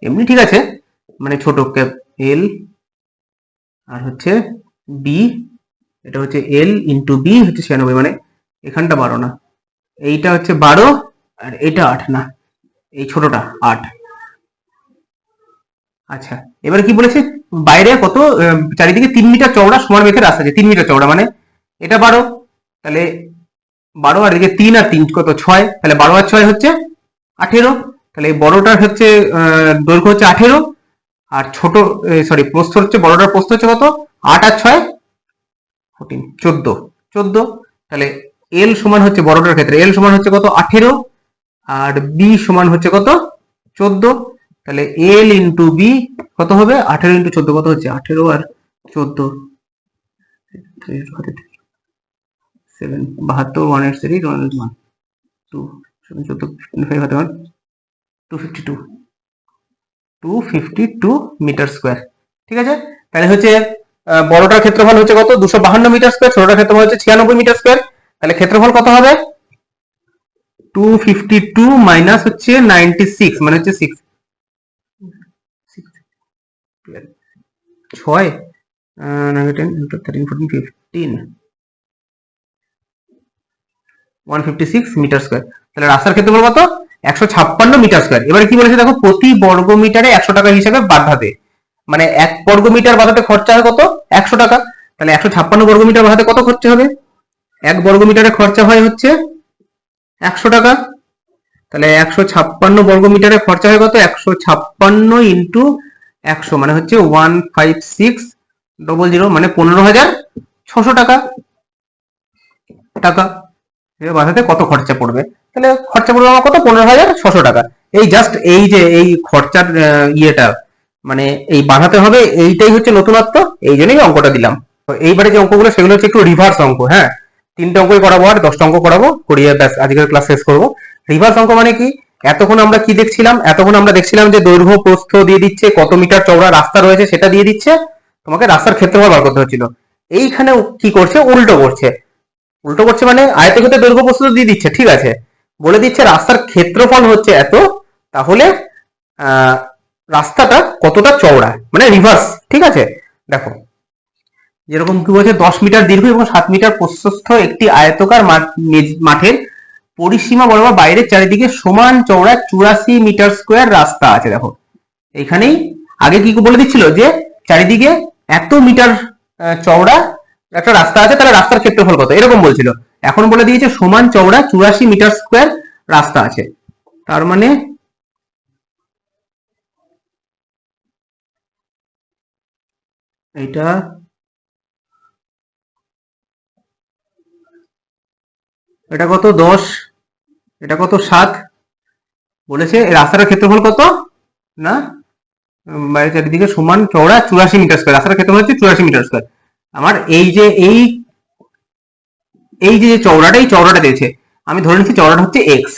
এমনি ঠিক আছে, মানে ছোট ক্যাপ এল আর হচ্ছে বি, এটা হচ্ছে এল ইন্টু বি হচ্ছে 96, মানে এখানটা 12 না, এইটা হচ্ছে 12 আর এটা 8 না, এই ছোটটা 8। আচ্ছা, এবার কি বলেছে? বাইরে কত? চারিদিকে 3 মিটার চওড়া সমান বেধের রাস্তা আছে। 3 মিটার চওড়া মানে এটা 12, তাহলে 12 আর এদিকে 3 আর 3 কত? 6। তাহলে 12 আর 6 হচ্ছে 18। তাহলে এই বড়টার হচ্ছে দৈর্ঘ্য হচ্ছে 18, আর ছোট সরি প্রস্থ হচ্ছে, বড়টার প্রস্থ হচ্ছে কত? 8 আর 6 14, 14। তাহলে এল সমান হচ্ছে, বড়টার ক্ষেত্রে এল সমান হচ্ছে কত? 18, আর বি সমান হচ্ছে কত? 14। তাহলে এল ইন্টু বি কত হবে? 18 ইন্টু 14 কত হচ্ছে? 18 আর 14 7 72 183 1 2 7 14 55 হাতে 252 252 মিটার স্কোয়ার। ঠিক আছে। তাহলে হচ্ছে বড়টার ক্ষেত্রফল হচ্ছে কত? 252 মিটার স্কোয়ার, ছোটটার ক্ষেত্রফল হচ্ছে 96 মিটার স্কোয়ার। তাহলে ক্ষেত্রফল কত হবে? 252 মাইনাস হচ্ছে 96 মানে হচ্ছে 6, 6 10 13 14 15 156 মিটার স্কোয়ার। তাহলে রাস্তার ক্ষেত্রফল কত? 156 মিটার স্কোয়ার। এবারে কি বলেছে দেখো, প্রতি বর্গ মিটারে 100 টাকা হিসাবে বাঁধাতে, মানে 1 বর্গ মিটার বাঁধাতে খরচা হয় কত? 100 টাকা। তাহলে 156 বর্গ মিটার বাঁধাতে কত খরচা হবে? 1 বর্গ মিটারে খরচা হয় হচ্ছে 100 টাকা। তাহলে 156 বর্গ মিটারে খরচা হয় কত? 156 ইন্টু 100 মানে হচ্ছে 15600, মানে 15,600 টাকা। টাকা বাঁধাতে কত খরচা পড়বে? তাহলে খরচা পড়বে আমার কত? 15,600 টাকা। এই জাস্ট এই যে এই খরচার ইয়েটা, মানে এই বাঁধাতে হবে, এইটাই হচ্ছে নতুনত্ব, এই জন্যই অঙ্কটা দিলাম। তো এইবারে যে অঙ্কগুলো সেগুলো হচ্ছে একটু রিভার্স অঙ্ক, হ্যাঁ, 3টে অঙ্কই করাবো আর 10টা অঙ্ক করাবো, করিয়ে ব্যাস আজকের ক্লাস শেষ করবো। রিভার্স অঙ্ক মানে কি? এতক্ষণ আমরা কি দেখছিলাম? এতক্ষণ আমরা দেখছিলাম যে দৈর্ঘ্য প্রস্থ দিয়ে দিচ্ছে, কত মিটার চওড়া রাস্তা রয়েছে সেটা দিয়ে দিচ্ছে, তোমাকে রাস্তার ক্ষেত্রফল বার করতে হচ্ছিল। এইখানে কি করছে? উল্টো করছে। উল্টো করছে মানে আয়তক্ষেত্রের দৈর্ঘ্য প্রস্থ দিয়ে দিচ্ছে, ঠিক আছে, বলে দিচ্ছে রাস্তার ক্ষেত্রফল হচ্ছে এত, তাহলে রাস্তাটা কতটা চওড়া, মানে রিভার্স। ঠিক আছে। দেখো যেরকম কি বলছে, 10 মিটার দীর্ঘ এবং 7 মিটার প্রশস্ত একটি আয়তকার মাঠের পরিসীমা বরাবর বাইরের চারিদিকে সমান চওড়া 84 মিটার স্কোয়ার রাস্তা আছে। দেখো এখানেই আগে কি বলে দিচ্ছিল যে চারিদিকে এত মিটার চওড়া একটা রাস্তা আছে, তাহলে রাস্তার ক্ষেত্রফল কত, এরকম বলছিল। এখন বলে দিয়েছে সমান চওড়া 84 মিটার স্কোয়ার রাস্তা আছে। তার মানে এটা এটা কত? 10, এটা কত? 7 বলেছে। রাস্তার ক্ষেত্রফল কত? না বাইরের চারিদিকে সমান চওড়া 84 মিটার স্কয়ার, রাস্তার ক্ষেত্রফল হচ্ছে 84 মিটার স্কয়ার। আমার এই যে চওড়াটা, এই চওড়াটা দিয়েছে, আমি ধরে নিচ্ছি চওড়াটা হচ্ছে এক্স।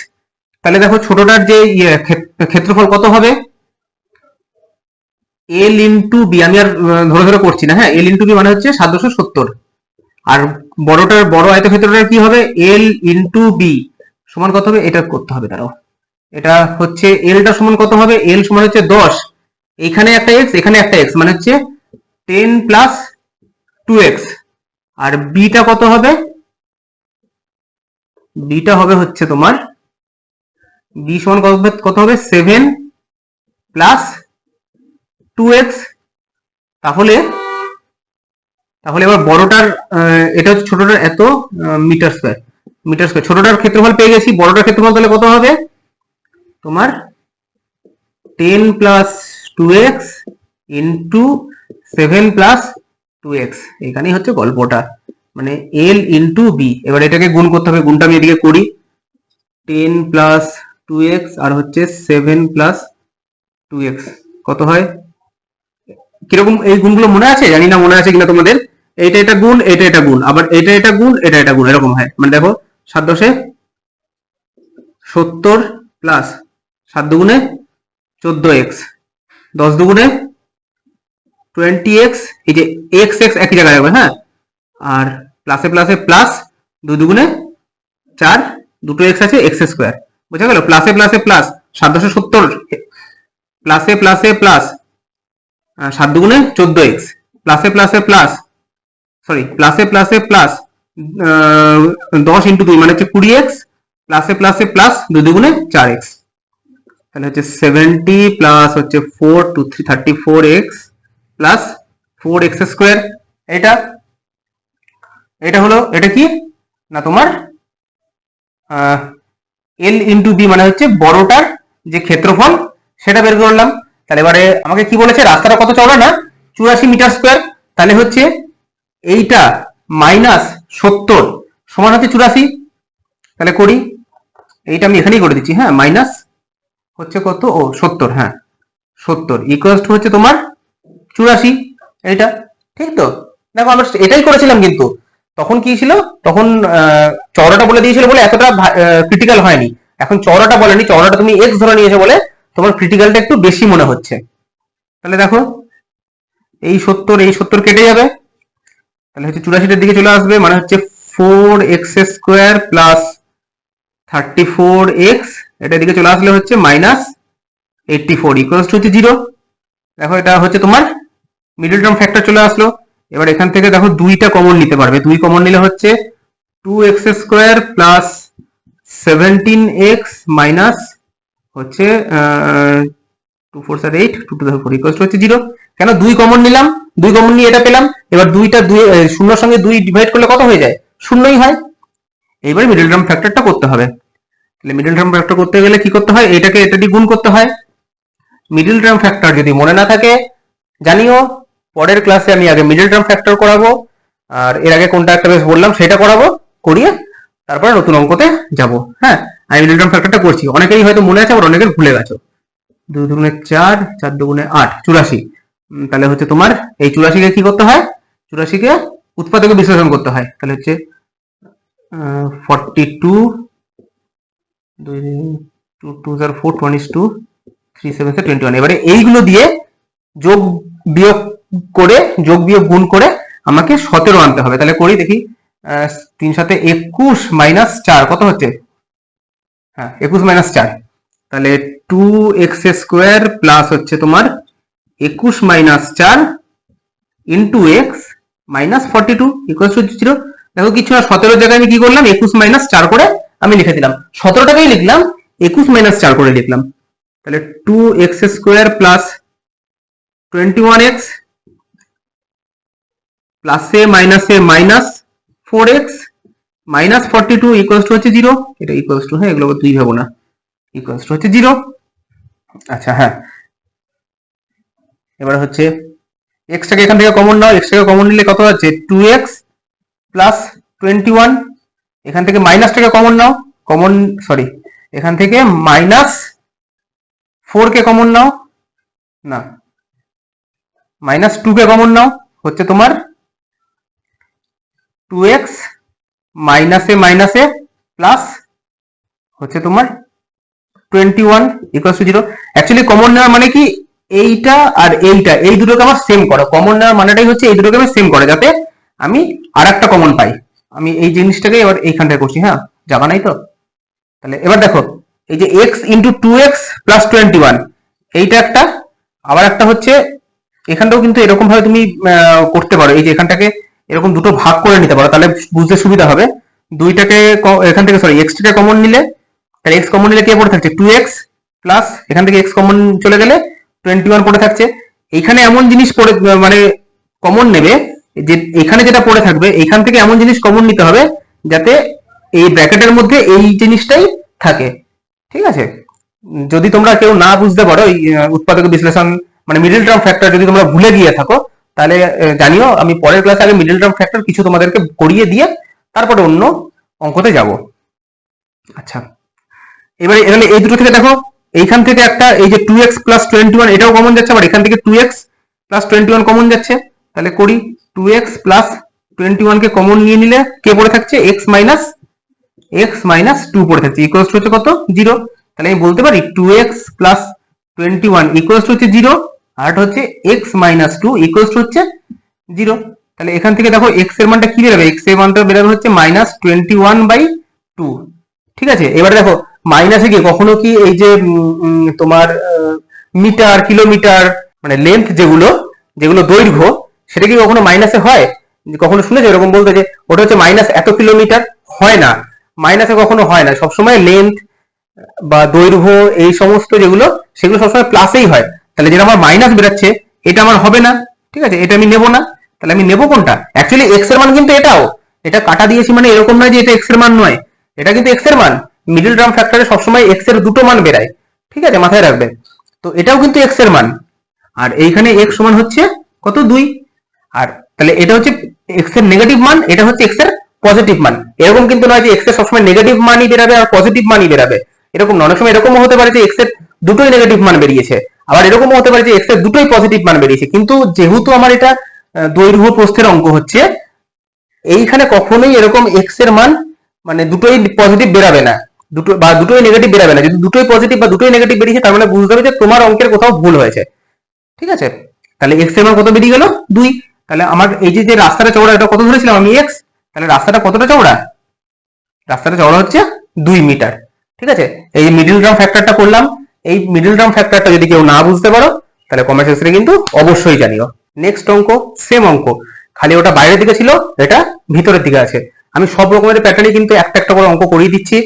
তাহলে দেখো ছোটটার যে ক্ষেত্রফল কত হবে, এল ইন্টু বি, আমি আর ধরে ধরে করছি না, হ্যাঁ, এল ইন্টু বি মানে হচ্ছে 770। আর বড় আয়তক্ষেত্রটার কি হবে, এল ইন্টু বি সমান কত হবে, এটা করতে হবে, দাঁড়াও, এটা হচ্ছে এলটা সমান কত হবে, এল সমান হচ্ছে 10, এখানে একটা এক্স এখানে একটা এক্স মানে হচ্ছে 10 প্লাস 2x। আর বিটা কত হবে, বিটা হবে হচ্ছে তোমার, বি সমান কত হবে 7 প্লাস 2x। তাহলে এবার বড়টার, এটা হচ্ছে ছোটটার এত মিটার স্কয়ার, ছোটটার ক্ষেত্রফল পেয়ে গেছি, বড়টার ক্ষেত্রফল তাহলে কত হবে তোমার 10 plus 2x into 7 plus 2x। এখানেই হচ্ছে গল্পটা, মানে এল ইন্টু বি। এবার এটাকে গুণ করতে হবে, গুণটা আমি এদিকে করি, 10 প্লাস 2x আর হচ্ছে 7 প্লাস 2x কত হয়, কিরকম এই গুণগুলো মনে আছে জানি না, মনে আছে কিনা তোমাদের, এটা গুণ এটা গুণ, আবার এটা গুণ এটা গুণ, এরকম হয়। মানে দেখো 7 10 70 প্লাস 7 দুগুণে 14x, 10 দুগুণে 20x, এই যে এক্স এক্স একই জায়গায় রাখবে, হ্যাঁ, আর প্লাসে প্লাসে প্লাস 2 দুগুণে 4, দুটো এক্স আছে, এক্স স্কোয়ার, বুঝা গেল, প্লাসে প্লাসে প্লাস 7 10 70 প্লাসে প্লাসে প্লাস 7 দুগুণে 14x, প্লাসে প্লাসে প্লাস, সরি প্লাসে প্লাসে প্লাস 10 ইন্টু 2 মানে হচ্ছে 20x, প্লাসে প্লাসে প্লাস 2 দুগুণে 4x, তাহলে হচ্ছে 70 প্লাস হচ্ছে 4 2 3 34x প্লাস 4x স্কোয়ার। এটা হলো, এটা কি না তোমার এল ইন্টু বি মানে হচ্ছে বড়টার যে ক্ষেত্রফল সেটা বের করলাম। তাহলে এবারে আমাকে কি বলেছে, রাস্তাটা কত চওড়া না 84 মিটার স্কোয়ার, তাহলে হচ্ছে এইটা মাইনাস 70 সমান হচ্ছে 84। তাহলে করি, এইটা আমি এখানেই করে দিচ্ছি, হ্যাঁ, মাইনাস হচ্ছে কত, ও 70, হ্যাঁ 70 ইকুয়ালস টু হচ্ছে তোমার 84। এইটা ঠিক তো, দেখো আমরা এটাই করেছিলাম, কিন্তু তখন কি ছিল, তখন চওড়াটা বলে দিয়েছিল বলে এতটা ক্রিটিক্যাল হয়নি। এখন চওড়াটা বলেনি, চওড়াটা তুমি এক্স ধরে নিয়েছো বলে তোমার ক্রিটিক্যালটা একটু বেশি মনে হচ্ছে। তাহলে দেখো এই 70 কেটে যাবে, তাহলে হচ্ছে 84 দিকে চলে আসবে, মানে হচ্ছে 4x স্কোয়ার প্লাস 34x, এটা দিকে চলে আসলে হচ্ছে মাইনাস 84 ইকুয়ালস টু হচ্ছে 0। দেখো এটা হচ্ছে তোমার মিডল টার্ম ফ্যাক্টর চলে আসলো। এবার এখান থেকে দেখো দুইটা কমন নিতে পারবে, 2 কমন নিলে হচ্ছে 2x square plus 17x minus হচ্ছে 2 4 7 8 2 টু দ্য 4 ইকুয়ালস টু হচ্ছে 0। কেন 2 কমন নিলাম, 2 কমন নিয়ে এটা পেলাম, এবার দুইটা শূন্যর সঙ্গে 2 ডিভাইড করলে কত হয়ে যায়, শূন্যই হয়। এইবার মিডল টার্ম ফ্যাক্টরটা করতে হবে। তাহলে মিডল টার্ম ফ্যাক্টর করতে গেলে কি করতে হয়, এটাকে এটা দিয়ে গুণ করতে হয়। মিডল টার্ম ফ্যাক্টর যদি মনে না থাকে জানিও, পরের ক্লাসে আমি আগে মিডল টার্ম ফ্যাক্টর করাবো, আর এর আগে কোনটা একটা বেশ বললাম সেটা করাবো, করিয়ে তারপরে নতুন অঙ্কতে যাব। হ্যাঁ, আমি মিডল টার্ম ফ্যাক্টরটা করছি, অনেকেরই হয়তো মনে আছে, আবার অনেকের ভুলে গেছো। 2 দুগুণে 4, 4 দুগুণে 8, 84। তাহলে হচ্ছে তোমার এই 84 কে কি করতে হয়, 84 কে উৎপাদকে বিশ্লেষণ করতে হয়। তাহলে হচ্ছে 42 2 2 4 22 3 7 21। এবারে এইগুলো দিয়ে যোগ বিয়োগ করে, যোগ বিয়োগ গুণ করে আমাকে 17 আনতে হবে। তাহলে করি দেখি, 3 7 21 মাইনাস 4 কত হচ্ছে, হ্যাঁ 21 মাইনাস 4, তাহলে 2x স্কোয়ার প্লাস হচ্ছে তোমার 21 minus 4 into x minus 42 equals to 0। দেখো কিছু না, 17 জায়গায় আমি কি করলাম, 21 মাইনাস 4 করে আমি লিখে দিলাম, 17টাকেই লিখলাম 21 মাইনাস 4 করে লিখলাম। তাহলে 2x স্কোয়ার প্লাস 21x প্লাসে মাইনাসে minus 4x minus 42 equals to হচ্ছে 0। এটা ইকুয়ালস টু, হ্যাঁ এগুলো 2 ভাবো না, ইকুয়ালস টু হচ্ছে 0। আচ্ছা হ্যাঁ, এবার হচ্ছে x টাকে এখান থেকে কমন নাও, x টাকে কমন নিলে কত হচ্ছে 2x প্লাস 21, এখান থেকে মাইনাসটাকে কমন নাও, কমন সরি এখান থেকে মাইনাস 4 কে কমন নাও, না মাইনাস টু কে কমন নাও, হচ্ছে তোমার 2x মাইনাসে প্লাস হচ্ছে তোমার 21 ইকুয়াল টু 0। অ্যাকচুয়ালি কমন নেওয়ার মানে কি, এইটা আর এইটা, এই দুটোকে আমার সেম করো। কমন নেওয়ার মানেটাই হচ্ছে এই দুটোকে আমি সেম করে, যাতে আমি আর একটা কমন পাই। আমি এই জিনিসটাকে এবার এইখানটায় করছি, হ্যাঁ জানা নাই তো। তাহলে এবার দেখো, এই যে x ইন্টু 2x প্লাস 21, এইটা একটা, আবার একটা হচ্ছে এখানটাও কিন্তু এরকম ভাবে তুমি করতে পারো। এই যে এখানটাকে এরকম দুটো ভাগ করে নিতে পারো, তাহলে বুঝতে সুবিধা হবে। দুইটাকে এখান থেকে সরি এক্স টাকে কমন নিলে, তাহলে এক্স কমন নিলে কে পড়ে থাকছে 2x প্লাস এখান থেকে এক্স কমন চলে গেলে 21 পড়ে থাকছে। এইখানে এমন জিনিস পড়ে মানে কমন নেবে, যে এখানে যেটা পড়ে থাকবে এইখান থেকে এমন জিনিস কমন নিতে হবে যাতে এই ব্র্যাকেটের মধ্যে এই জিনিসটাই থাকে। ঠিক আছে, যদি তোমরা কেউ না বুঝতে পারো এই উৎপাদক বিশ্লেষণ মানে মিডল টার্ম ফ্যাক্টর যদি তোমরা ভুলে গিয়ে থাকো, তাহলে জানিও আমি পরের ক্লাসে আগে মিডল টার্ম ফ্যাক্টর কিছু তোমাদেরকে করিয়ে দিয়ে তারপরে অন্য অঙ্কতে যাব। আচ্ছা, এবারে এখানে এই দুটো থেকে দেখো, এইখান থেকে একটা এই যে 2x প্লাস 21 এটাও কমন যাচ্ছে, আবার এখান থেকে 2x প্লাস 21 কমন যাচ্ছে। তাহলে করি 2x প্লাস 21 কে কমন নিয়ে নিলে কে পড়ে থাকছে x মাইনাস 2 পড়ে থাকছে, ইকুয়ালস টু হচ্ছে কত 0। তাহলে আমি বলতে পারি 2x প্লাস 21 ইকুয়ালস টু হচ্ছে 0, আর হচ্ছে x মাইনাস 2 ইকুয়ালস টু হচ্ছে 0। তাহলে এখান থেকে দেখো x এর মানটা কি বেরোবে, x এর মানটা বেরোবে হচ্ছে মাইনাস 21/2। ঠিক আছে, এবারে দেখো মাইনাসে গিয়ে কখনো কি এই যে তোমার মিটার কিলোমিটার মানে লেন্থ যেগুলো যেগুলো দৈর্ঘ্য, সেটা কি কখনো মাইনাসে হয়? কখনো শুনেছো এরকম বলতে যে ওটা হচ্ছে মাইনাস এত কিলোমিটার? হয় না, মাইনাসে কখনো হয় না। সবসময় লেন্থ বা দৈর্ঘ্য এই সমস্ত যেগুলো সেগুলো সবসময় প্লাসেই হয়। তাহলে যেটা আমার মাইনাস বেরোচ্ছে এটা আমার হবে না, ঠিক আছে, এটা আমি নেবো না। তাহলে আমি নেবো কোনটা? অ্যাকচুয়ালি এক্স এর মান কিন্তু এটাও, এটা কাটা দিয়েছি মানে এরকম নয় যে এটা এক্স এর মান নয়, এটা কিন্তু এক্স এর মান। মিডল টার্ম ফ্যাক্টরে সবসময় এক্স এর দুটো মান বেরায়, ঠিক আছে, মাথায় রাখবে। তো এটাও কিন্তু এক্স এর মান, আর এইখানে এক্স সমান হচ্ছে কত 2। আর তাহলে এটা হচ্ছে এক্স এর নেগেটিভ মান, এটা হচ্ছে এক্স এর পজিটিভ মান। এরকম কিন্তু নয় যে এক্স এর সবসময় নেগেটিভ মানই বেরাবে আর পজিটিভ মানই বেরাবে, এরকম না। অনেক সময় এরকমও হতে পারে যে এক্স এর দুটোই নেগেটিভ মান বেরিয়েছে, আবার এরকমও হতে পারে যে এক্স এর দুটোই পজিটিভ মান বেরিয়েছে। কিন্তু যেহেতু আমার এটা দৈর্ঘ্য প্রস্থের অঙ্ক হচ্ছে, এইখানে কখনোই এরকম এক্স এর মান মানে দুটোই পজিটিভ বেরাবে না, দুটো বা দুটোই নেগেটিভ বেরাবে না। যদি দুটোই পজিটিভ বা দুটোই নেগেটিভ বেরিয়েছে তার মানে বুঝতে হবে যে তোমার অঙ্কের কোথাও ভুল হয়েছে, ঠিক আছে। তাহলে এক্স এর মান কত বেরিয়ে গেল 2। তাহলে আমার এই যে রাস্তাটা চওড়া এটা কত ধরেছিলাম আমি এক্স, তাহলে রাস্তাটা কতটা চওড়া? রাস্তাটা চওড়া হচ্ছে 2 মিটার, ঠিক আছে। এই মিডল টার্ম ফ্যাক্টরটা করলাম। এই মিডল টার্ম ফ্যাক্টরটা যদি কেউ না বুঝতে পারো তাহলে কমেন্ট সেকশনে কিন্তু অবশ্যই জানিও। নেক্সট অঙ্ক, সেম অঙ্ক, খালি ওটা বাইরের দিকে ছিল, এটা ভিতরের দিকে আছে। আমি সব রকমের প্যাটার্নই কিন্তু একটা একটা করে অঙ্ক করিয়ে দিচ্ছি।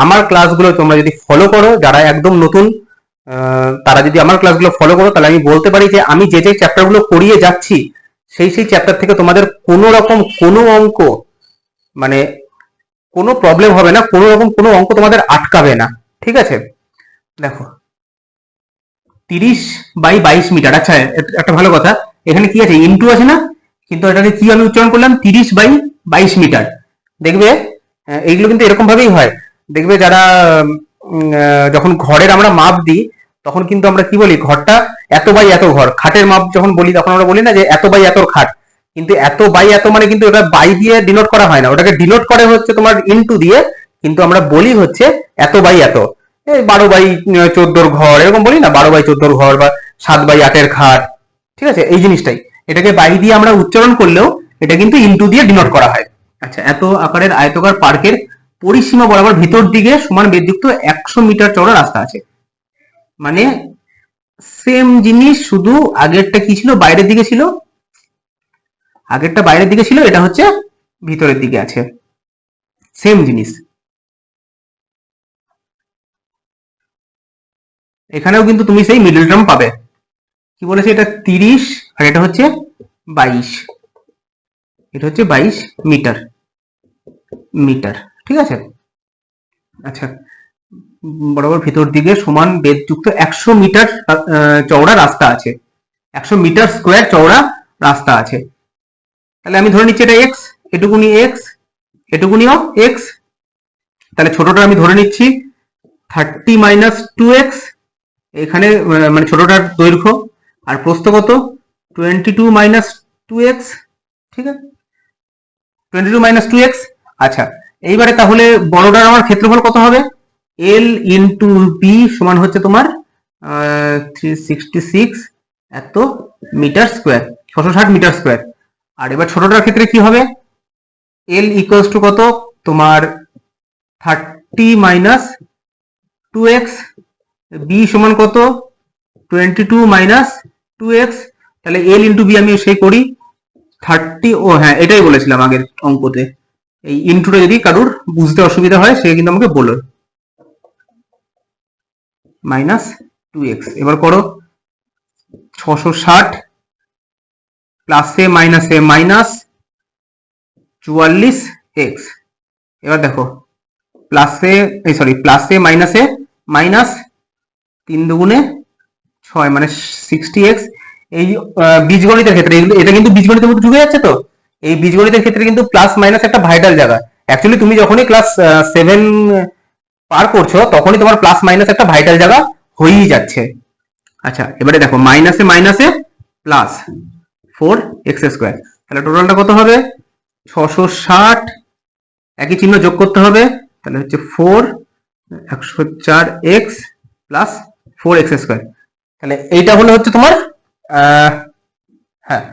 আমার ক্লাসগুলো তোমরা যদি ফলো করো, যারা একদম নতুন তারা যদি আমার ক্লাসগুলো ফলো করো, তাহলে আমি বলতে পারি যে আমি যে যে চ্যাপ্টারগুলো করিয়ে যাচ্ছি সেই চ্যাপ্টার থেকে তোমাদের কোনো রকম কোনো অঙ্ক মানে কোনো প্রবলেম হবে না, কোনো রকম কোনো অঙ্ক তোমাদের আটকাবে না, ঠিক আছে। দেখো 30/22 মিটার। আচ্ছা একটা ভালো কথা, এখানে কি আছে ইনটু আছে না, কিন্তু এটাকে কি আমি উচ্চারণ করলাম 30/22 মিটার। দেখবে এইগুলো কিন্তু এরকম ভাবেই হয়। দেখবে যারা যখন ঘরের আমরা মাপ দিই তখন কিন্তু আমরা কি বলি, ঘরটা এত বাই এত ঘর। খাটের মাপ যখন বলি তখন আমরা বলি না যে এত বাই এত খাট, কিন্তু এত বাই এত মানে কিন্তু ওটা বাই দিয়ে ডিনোট করা হয় না, ওটাকে ডিনোট করে হচ্ছে তোমার ইনটু দিয়ে। কিন্তু আমরা বলি হচ্ছে এত বাই এত, 12/14 ঘর এরকম বলি না, 12/14 ঘর বা 7/8 খাট, ঠিক আছে। এই জিনিসটাই, এটাকে বাই দিয়ে আমরা উচ্চারণ করলেও এটা কিন্তু ইনটু দিয়ে ডিনোট করা হয়। আচ্ছা, এত আকারের আয়তকার পার্কের পরিসীমা বরাবর ভিতর দিকে সমান বেধযুক্ত 100 মিটার চওড়া রাস্তা আছে। মানে সেম জিনিস, শুধু আগেরটা কি ছিল, বাইরের দিকে ছিল, আগেরটা বাইরের দিকে ছিল, এটা হচ্ছে ভিতরের দিকে আছে, সেম জিনিস। এখানেও কিন্তু তুমি সেই মিডল টার্ম পাবে। কি বলেছে, এটা 30 আর এটা হচ্ছে 22, এটা হচ্ছে 22 মিটার মিটার, ঠিক আছে। আচ্ছা, বরাবর ভিতর দিকে সমান বেধযুক্ত 100 মিটার চওড়া রাস্তা আছে, 100 মিটার স্কোয়ার চওড়া রাস্তা আছে। তাহলে আমি ধরে নিচ্ছি এটা এক্স, এটুকুনি এক্স, এটুকুনিও এক্স। তাহলে ছোটটা আমি ধরে নিচ্ছি 30 - 2x, এখানে মানে ছোটটার দৈর্ঘ্য, আর প্রস্থ কত 22 মাইনাস 2x, ঠিক আছে, 22 মাইনাস 2x। আচ্ছা, এইবারে তাহলে বড়টার আমার ক্ষেত্রফল কত হবে? L ইন্টু বি সমান হচ্ছে তোমার 366 এত মিটার স্কোয়ার, 660 মিটার স্কোয়ার। আর এবার ছোটটার ক্ষেত্রে কি হবে? L ইকুয়ালস টু কত তোমার 30 মাইনাস 2x, বি সমান কত 22 মাইনাস 2x। তাহলে L ইন্টু বি আমি সেই করি 30, ও হ্যাঁ এটাই বলেছিলাম আগের অঙ্কতে, এই ইন্টুটা যদি কারুর বুঝতে অসুবিধা হয় সে কিন্তু আমাকে বলো। মাইনাস 2x, এবার করো 660 প্লাসে মাইনাসে মাইনাস 44x। এবার দেখো প্লাসে প্লাসে মাইনাসে মাইনাস 3 দুগুণে 6 মানে 60x। এই বীজগণিতের ক্ষেত্রে এটা কিন্তু বীজগণিতের মধ্যে ঢুকে যাচ্ছে। তো এই বীজগণিতের ক্ষেত্রে কিন্তু প্লাস মাইনাস একটা ভাইটাল জায়গা। অ্যাকচুয়ালি তুমি যখনই ক্লাস 7 পার করছো তখনই তোমার প্লাস মাইনাস একটা ভাইটাল জায়গা হয়েই যাচ্ছে। আচ্ছা, এবারে দেখো মাইনাসে মাইনাসে প্লাস 4x স্কোয়ার, তাহলে টোটালটা কত হবে? 660, একই চিহ্ন যোগ করতে হবে, তাহলে হচ্ছে 104x প্লাস 4x স্কোয়ার। তাহলে এইটা হলো হচ্ছে তোমার হ্যাঁ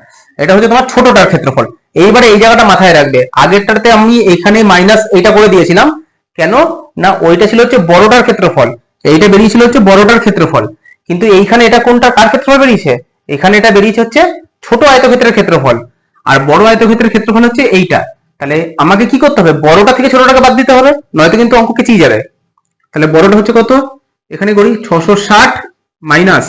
এটা হচ্ছে তোমার ছোটটার ক্ষেত্রফল। এইবারে এই জায়গাটা মাথায় রাখবে, আগেরটাতে আমি এখানে মাইনাস এইটা করে দিয়েছিলাম কেন না, ওইটা ছিল হচ্ছে বড়টার ক্ষেত্রফল, এইটা বেরিয়েছিল হচ্ছে বড়টার ক্ষেত্রফল। কিন্তু এইখানে এটা কোনটা কার ক্ষেত্রফল বেরিয়েছে? এখানে এটা বেরিয়েছে হচ্ছে ছোট আয়তক্ষেত্রের ক্ষেত্রফল, আর বড় আয়তক্ষেত্রের ক্ষেত্রফল হচ্ছে এইটা। তাহলে আমাকে কি করতে হবে? বড়টা থেকে ছোটটাকে বাদ দিতে হবে, নয়তো কিন্তু অঙ্ক কেচেই যাবে। তাহলে বড়টা হচ্ছে কত? এখানে করি 660 মাইনাস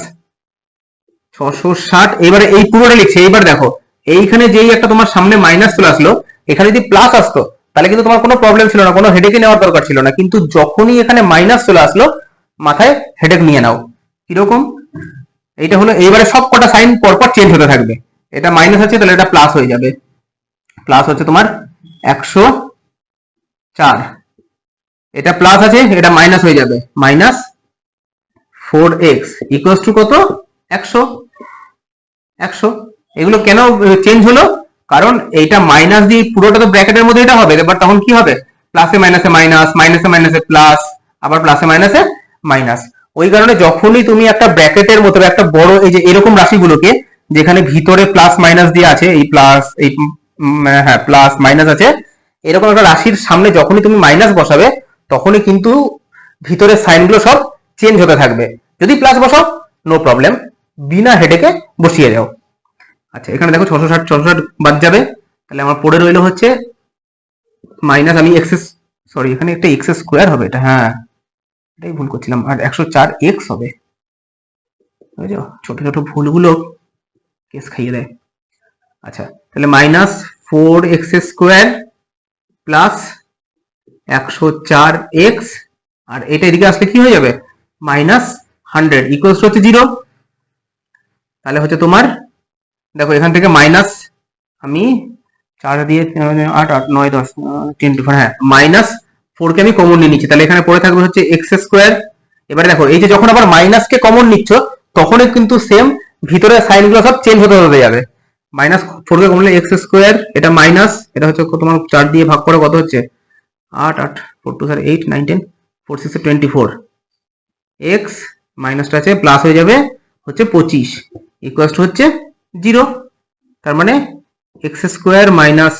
660, এবারে এই পুরোটা লিখছে। এইবার দেখো এইখানে যেই একটা তোমার সামনে মাইনাস চলে আসলো, এখানে যদি প্লাস আসতো তাহলে কিন্তু তোমার কোনো প্রবলেম ছিল না, কোনো হেডেকে নেওয়ার দরকার ছিল না। কিন্তু যখনই এখানে মাইনাস চলে আসলো মাথায় হেডেক নিয়ে নাও। কিরকম? এইটা হলো এইবারে সব কটা সাইন পরপর চেঞ্জ হতে থাকবে। এটা মাইনাস আছে তাহলে এটা প্লাস হয়ে যাবে, প্লাস হচ্ছে তোমার 104, এটা প্লাস আছে এটা মাইনাস হয়ে যাবে, মাইনাস 4x ইকুয়ালস টু কত? 100। এগুলো কেন চেঞ্জ হলো? কারণ এইটা মাইনাস দিয়ে পুরোটা তো ব্র্যাকেটের মধ্যে এটা হবে, এবার তখন কি হবে? প্লাসে মাইনাসে মাইনাস, মাইনাসে মাইনাসে প্লাস, আবার প্লাসে মাইনাসে মাইনাস। ওই কারণে যখনই তুমি একটা ব্র্যাকেটের মতো একটা বড় এই যে এরকম রাশিগুলোকে যেখানে ভিতরে প্লাস মাইনাস দিয়ে আছে, এই প্লাস এই হ্যাঁ প্লাস মাইনাস আছে, এরকম একটা রাশির সামনে যখনই তুমি মাইনাস বসাবে তখনই কিন্তু ভিতরে সাইনগুলো সব চেঞ্জ হতে থাকবে। যদি প্লাস বসাও নো প্রবলেম, বিনা হেডেকে বসিয়ে দাও। আচ্ছা, এখানে দেখো 660 বাদ যাবে, তাহলে আমার পড়ে রইল হচ্ছে মাইনাস, আমি এখানে একটা এক্স স্কোয়ার হবে, এটা হ্যাঁ এটাই ভুল করছিলাম, আর 104x হবে। বুঝছো, ছোট ছোট ভুলগুলো কেস খাইয়ে দেয়। আচ্ছা, তাহলে minus 4x square plus 104x, আর এটা এদিকে আসলে কি হয়ে যাবে? মাইনাস 100 ইকুয়ালস হচ্ছে 0। তাহলে হচ্ছে তোমার দেখো এখান থেকে মাইনাস, আমি 4 দিয়ে 8 8 9 10 24, হ্যাঁ মাইনাস 4 কে আমি কমন নিয়ে নিচ্ছি, তাহলে এখানে পড়ে থাকবে হচ্ছে x স্কোয়ার। এবারে দেখো এই যে যখন আবার মাইনাস কে কমন নিচ্ছ তখনই কিন্তু সেম ভিতরে সাইনগুলো সব চেঞ্জ হতে যাবে। মাইনাস 4 কে কমন নিলে x স্কোয়ার, এটা মাইনাস, এটা হচ্ছে তোমার 4 দিয়ে ভাগ করে কত হচ্ছে? 8 8 4 2 8 9 10 4 6 24, x মাইনাসটা আছে প্লাস হয়ে যাবে হচ্ছে 25 ইকুয়ালস টু হচ্ছে 0। তার মানে x square minus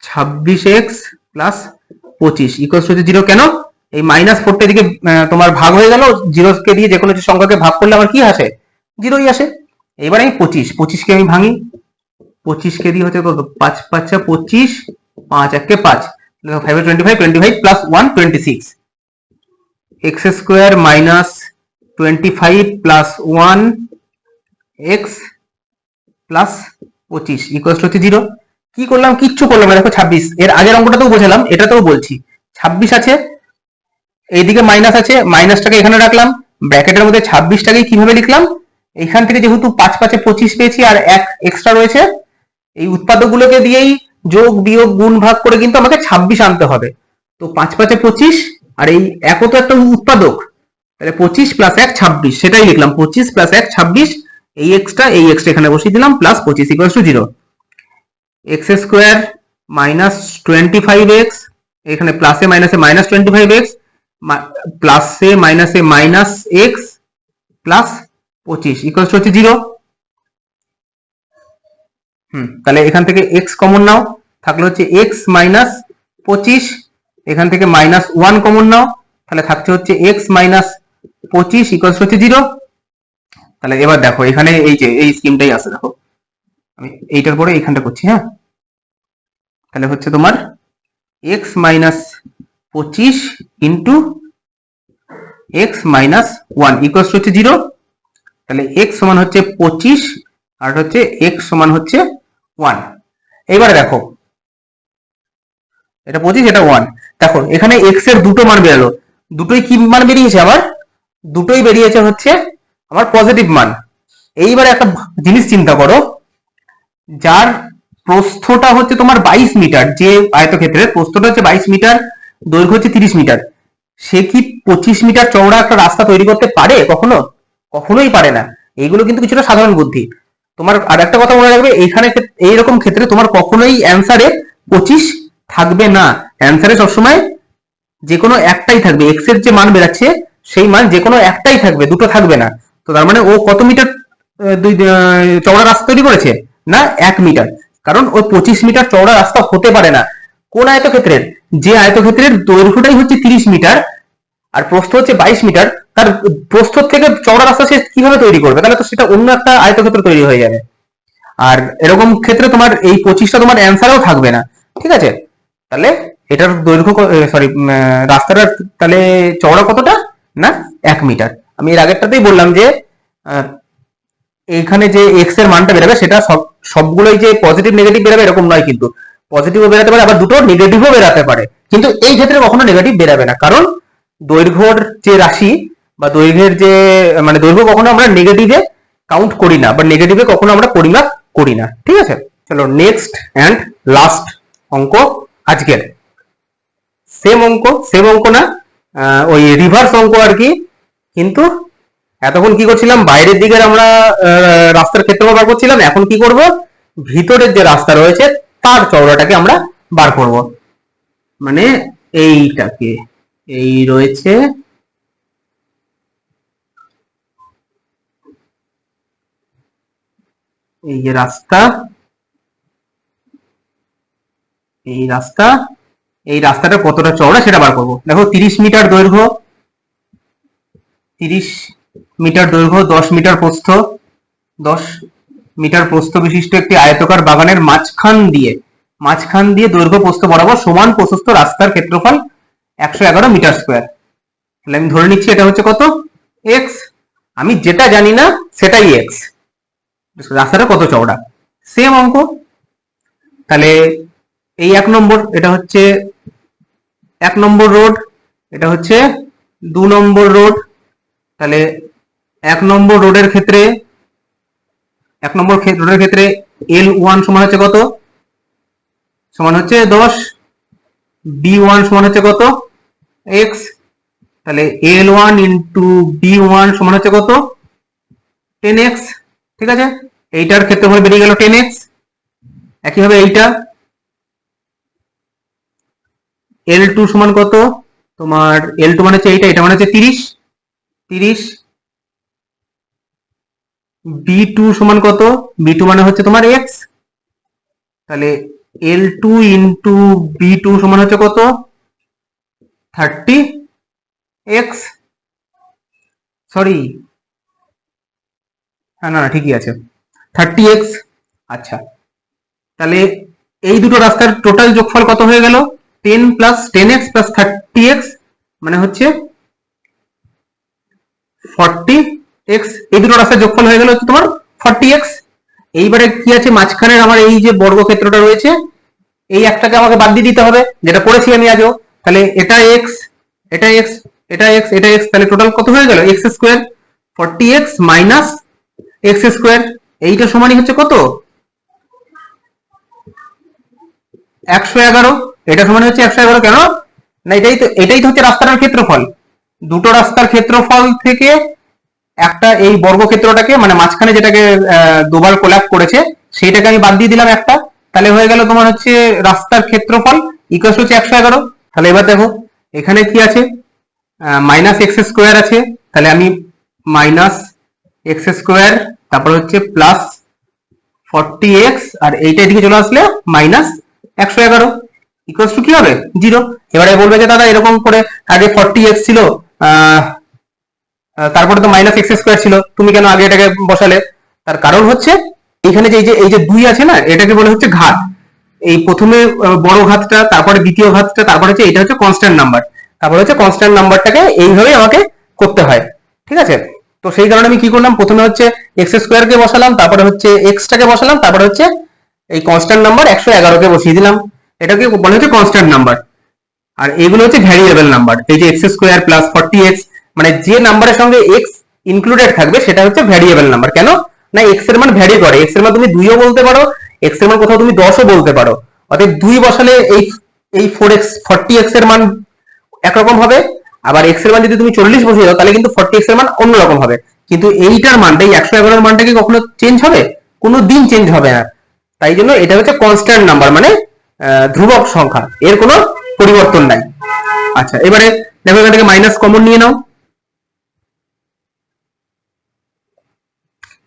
26x plus 25 equals to 0। কেন? এই মাইনাস 4টা দিকে তোমার ভাগ হয়ে গেল, 0 কে দিয়ে যে কোনো সংখ্যাকে ভাগ করলে আমার কি আসে? 0ই আসে। এবার আমি 25 কে আমি ভাঙি, 25 কে দিয়ে হচ্ছে কত? 5 5 25, 5 1 কে 5, 5 25 25 plus 1 26, x square minus 25 plus 1 x plus 25 equals হচ্ছে 0। কি করলাম? কিচ্ছু করলাম না। দেখো 26, এর আগের অঙ্কটাতেও বোঝালাম, এটাতেও বলছি 26 আছে, এইদিকে মাইনাস আছে, মাইনাসটাকে এখানে রাখলাম, ব্র্যাকেটের মধ্যে 26টাকে কিভাবে লিখলাম? এখান থেকে যেহেতু 5 5 25 পেয়েছি আর 1 এক্সট্রা রয়েছে, এই উৎপাদকগুলোকে দিয়েই যোগ বিয়োগ গুণ ভাগ করে কিন্তু আমাকে 26 আনতে হবে। তো 5 5 25, আর এই একও তো একটা উৎপাদক, তাহলে 25 প্লাস 1 26, সেটাই লিখলাম 25 প্লাস 1 26 এই এক্সটা এখানে বসিয়ে দিলাম, plus 25 equal to 0। X square minus 25x, এখানে প্লাসে মাইনাসে মাইনাস 25x, প্লাসে মাইনাসে minus x plus 25 equal to হচ্ছে 0। তাহলে এখান থেকে এক্স কমন নাও, থাকলে হচ্ছে এক্স মাইনাস 25, এখান থেকে মাইনাস 1 কমন নাও, তাহলে থাকছে হচ্ছে এক্স মাইনাস 25 ইকুয়াল টু হচ্ছে 0। তাহলে এবার দেখো এখানে এই যে এই স্কিমটাই আছে, দেখো আমি এইটার পরে এইখানটা করছি। হ্যাঁ, তাহলে হচ্ছে তোমার x minus 25 into x minus 1 equal to হচ্ছে 0। তাহলে এক্স সমান হচ্ছে 25 আর হচ্ছে এক্স সমান হচ্ছে 1। এইবারে দেখো এটা 25, এটা 1। দেখো এখানে এক্স এর দুটো মান বেরোলো, দুটোই কি মান বেরিয়েছে? আবার দুটোই বেরিয়েছে হচ্ছে আমার পজিটিভ মান। এইবারে একটা জিনিস চিন্তা করো, যার প্রস্থটা হচ্ছে তোমার 22 মিটার, যে আয়তক্ষেত্রের প্রস্থটা হচ্ছে 22 মিটার, দৈর্ঘ্য হচ্ছে 30 মিটার, সে কি 25 মিটার চওড়া একটা রাস্তা তৈরি করতে পারে? কখনো কখনোই পারে না। এইগুলো কিন্তু কিছুটা সাধারণ বুদ্ধি। তোমার আর একটা কথা মনে রাখবে, এইখানে এইরকম ক্ষেত্রে তোমার কখনোই অ্যান্সারে 25 থাকবে না, অ্যান্সারে সবসময় যে কোনো একটাই থাকবে। এক্স এর যে মান বেরাচ্ছে সেই মান যে কোনো একটাই থাকবে, দুটো থাকবে না। তো তার মানে ও কত মিটার চওড়া রাস্তা তৈরি করেছে? না, 1 মিটার। কারণ ওই 25 মিটার চওড়া রাস্তা হতে পারে না। কোন আয়তক্ষেত্রের? যে আয়তক্ষেত্রের দৈর্ঘ্যটাই হচ্ছে 30 মিটার আর প্রস্থ হচ্ছে 22 মিটার, তার প্রস্থ থেকে চওড়া রাস্তা সে কিভাবে তৈরি করবে? তাহলে তো সেটা অন্য একটা আয়তক্ষেত্র তৈরি হয়ে যাবে। আর এরকম ক্ষেত্রে তোমার এই 25টা তোমার অ্যান্সারেও থাকবে না। ঠিক আছে, তাহলে এটার দৈর্ঘ্য সরি রাস্তাটার তাহলে চওড়া কতটা? না, 1 মিটার। আমি এর আগেরটাতেই বললাম যে এইখানে যে এক্স এর মানটা বেরোবে সেটা সবগুলোই যে পজিটিভ নেগেটিভ বেরোবে এরকম নয়, কিন্তু পজিটিভও বেরাতে পারে, আবার দুটো নেগেটিভও বেরাতে পারে। কিন্তু এই ক্ষেত্রে কখনো নেগেটিভ বেরাবে না, কারণ দৈর্ঘ্যর যে রাশি বা দৈর্ঘ্যের যে মানে দৈর্ঘ্য কখনো আমরা নেগেটিভে কাউন্ট করি না বা নেগেটিভে কখনো আমরা পরিমাপ করি না। ঠিক আছে, চলো নেক্সট অ্যান্ড লাস্ট অঙ্ক আজকের। সেম অঙ্ক না, ওই রিভার্স অঙ্ক আর কি। কিন্তু এতক্ষণ কি করছিলাম? বাইরের দিকের আমরা রাস্তার ক্ষেত্রফল বার করছিলাম। এখন কি করব? ভিতরের যে রাস্তা রয়েছে তার চওড়াটাকে আমরা বার করব। মানে এইটাকে, এই রয়েছে এই যে রাস্তা, এই রাস্তাটা কতটা চওড়া সেটা বার করব। দেখো 30 মিটার দৈর্ঘ্য, 30 মিটার দৈর্ঘ্য, 10 মিটার প্রস্থ, 10 মিটার প্রস্থ বিশিষ্ট একটি আয়তাকার বাগানের মাঝখান দিয়ে দৈর্ঘ্য প্রস্থ বরাবর সমান প্রশস্ত রাস্তার ক্ষেত্রফল 111 মিটার স্কোয়ার। তাহলে আমি ধরে নিচ্ছি এটা হচ্ছে কত? এক্স। আমি যেটা জানি না সেটাই এক্স। রাস্তাটা কত চওড়া, সেম অঙ্ক। তাহলে এই 1 নম্বর, এটা হচ্ছে 1 নম্বর রোড, এটা হচ্ছে 2 নম্বর রোড। তাহলে 1 নম্বর রোডের ক্ষেত্রে L1 সমান হচ্ছে কত? সমান হচ্ছে 10। B1 সমান হচ্ছে কত? x। তাহলে L1 ইন্টু B1 সমান হচ্ছে কত? 10x। ঠিক আছে, এইটার ক্ষেত্রফল বেরিয়ে গেল 10x। একইভাবে এইটা L2 সমান কত? তোমার L2 মানে হচ্ছে এইটা, এটা মানে হচ্ছে 30। B2 সমান কত? B2 মানে হচ্ছে তোমার x। তাহলে L2 ইন্টু B2 সমান হচ্ছে কত? 30x। সরি, না ঠিকই আছে, 30x। আচ্ছা, তাহলে এই দুটো রাস্তার টোটাল যোগফল কত হয়ে গেল? 10 প্লাস 10x প্লাস 30x মানে হচ্ছে 40x। এই দুটো রাস্তার যোগফল হয়ে গেল হচ্ছে তোমার 40x। এইবারে কি আছে? মাঝখানের আমার এই যে বর্গক্ষেত্রটা রয়েছে, এই একটাকে আমাকে বাদ দিয়ে দিতে হবে, যেটা করেছি আমি আগেও। তাহলে এটা x, এটা x, এটা x, এটা x, তাহলে টোটাল কত হয়ে গেল? x square. 40x minus x square, এইটা সমানই হচ্ছে কত? 111। এটা সমান হচ্ছে 111। কেন না? এটাই তো হচ্ছে রাস্তাটার ক্ষেত্রফল। দুটো রাস্তার ক্ষেত্রফল থেকে একটা এই বর্গক্ষেত্রটাকে মানে মাঝখানে যেটাকে দুবার কোলাপ করেছে সেইটাকে আমি বাদ দিয়ে দিলাম একটা, তাহলে হয়ে গেল তোমার হচ্ছে রাস্তার ক্ষেত্রফল ইকুয়াল হচ্ছে 111। তাহলে এবার দেখো এখানে কি আছে, মাইনাস এক্স স্কোয়ার আছে, তাহলে আমি মাইনাস এক্স স্কোয়ার তারপর হচ্ছে প্লাস 40x আর এইটা এদিকে চলে আসলে মাইনাস 111 ইকুয়াল টু কি হবে 0। এবারে বলবে যে দাদা এরকম করে আগে 40x ছিল তারপরে তো মাইনাস এক্স স্কোয়ার ছিল, তুমি কেন আগে এটাকে বসালে? তার কারণ হচ্ছে এখানে যে এই যে 2 আছে না, এটাকে বলে হচ্ছে ঘাত। এই প্রথমে বড় ঘাতটা, তারপরে দ্বিতীয় ঘাতটা, তারপরে হচ্ছে এটা হচ্ছে কনস্ট্যান্ট নাম্বার, তারপরে হচ্ছে কনস্ট্যান্ট নাম্বারটাকে এইভাবে আমাকে করতে হয়, ঠিক আছে? তো সেই কারণে আমি কি করলাম, প্রথমে হচ্ছে এক্স স্কোয়ার কে বসালাম, তারপরে হচ্ছে এক্সটাকে বসালাম, তারপরে হচ্ছে এই কনস্ট্যান্ট নাম্বার 111 কে বসিয়ে দিলাম। এটাকে বলা হচ্ছে কনস্ট্যান্ট নাম্বার। আর এগুলো হচ্ছে ভ্যারিয়েবল নাম্বার। এই যে এক্স স্কোয়ার প্লাস 40x মানে যে নাম্বারের সঙ্গে এক্স ইনক্লুডেড থাকবে সেটা হচ্ছে ভ্যারিয়েবল নাম্বার। কেন না, এক্স এর মান ভ্যারি করে, এক্স এর মান তুমি 2ও বলতে পারো, এক্স এর মান কোথাও তুমি 10ও বলতে পারো। অতএব 2 বসালে এই 4x 40x এর মান একরকম হবে, আবার এক্স এর মান যদি তুমি 40 বসিয়ে দাও তাহলে কিন্তু 40x এর মান অন্যরকম হবে। কিন্তু এইটার মানটা এই 111 এর মানটা কি কখনো চেঞ্জ হবে? কোনো দিন চেঞ্জ হবে না। তাই জন্য এটা হচ্ছে কনস্ট্যান্ট নাম্বার, মানে ধ্রুবক সংখ্যা, এর কোনো পরিবর্তন নাই। আচ্ছা এবারে দেখো এখান থেকে মাইনাস কমন নিয়ে নাও,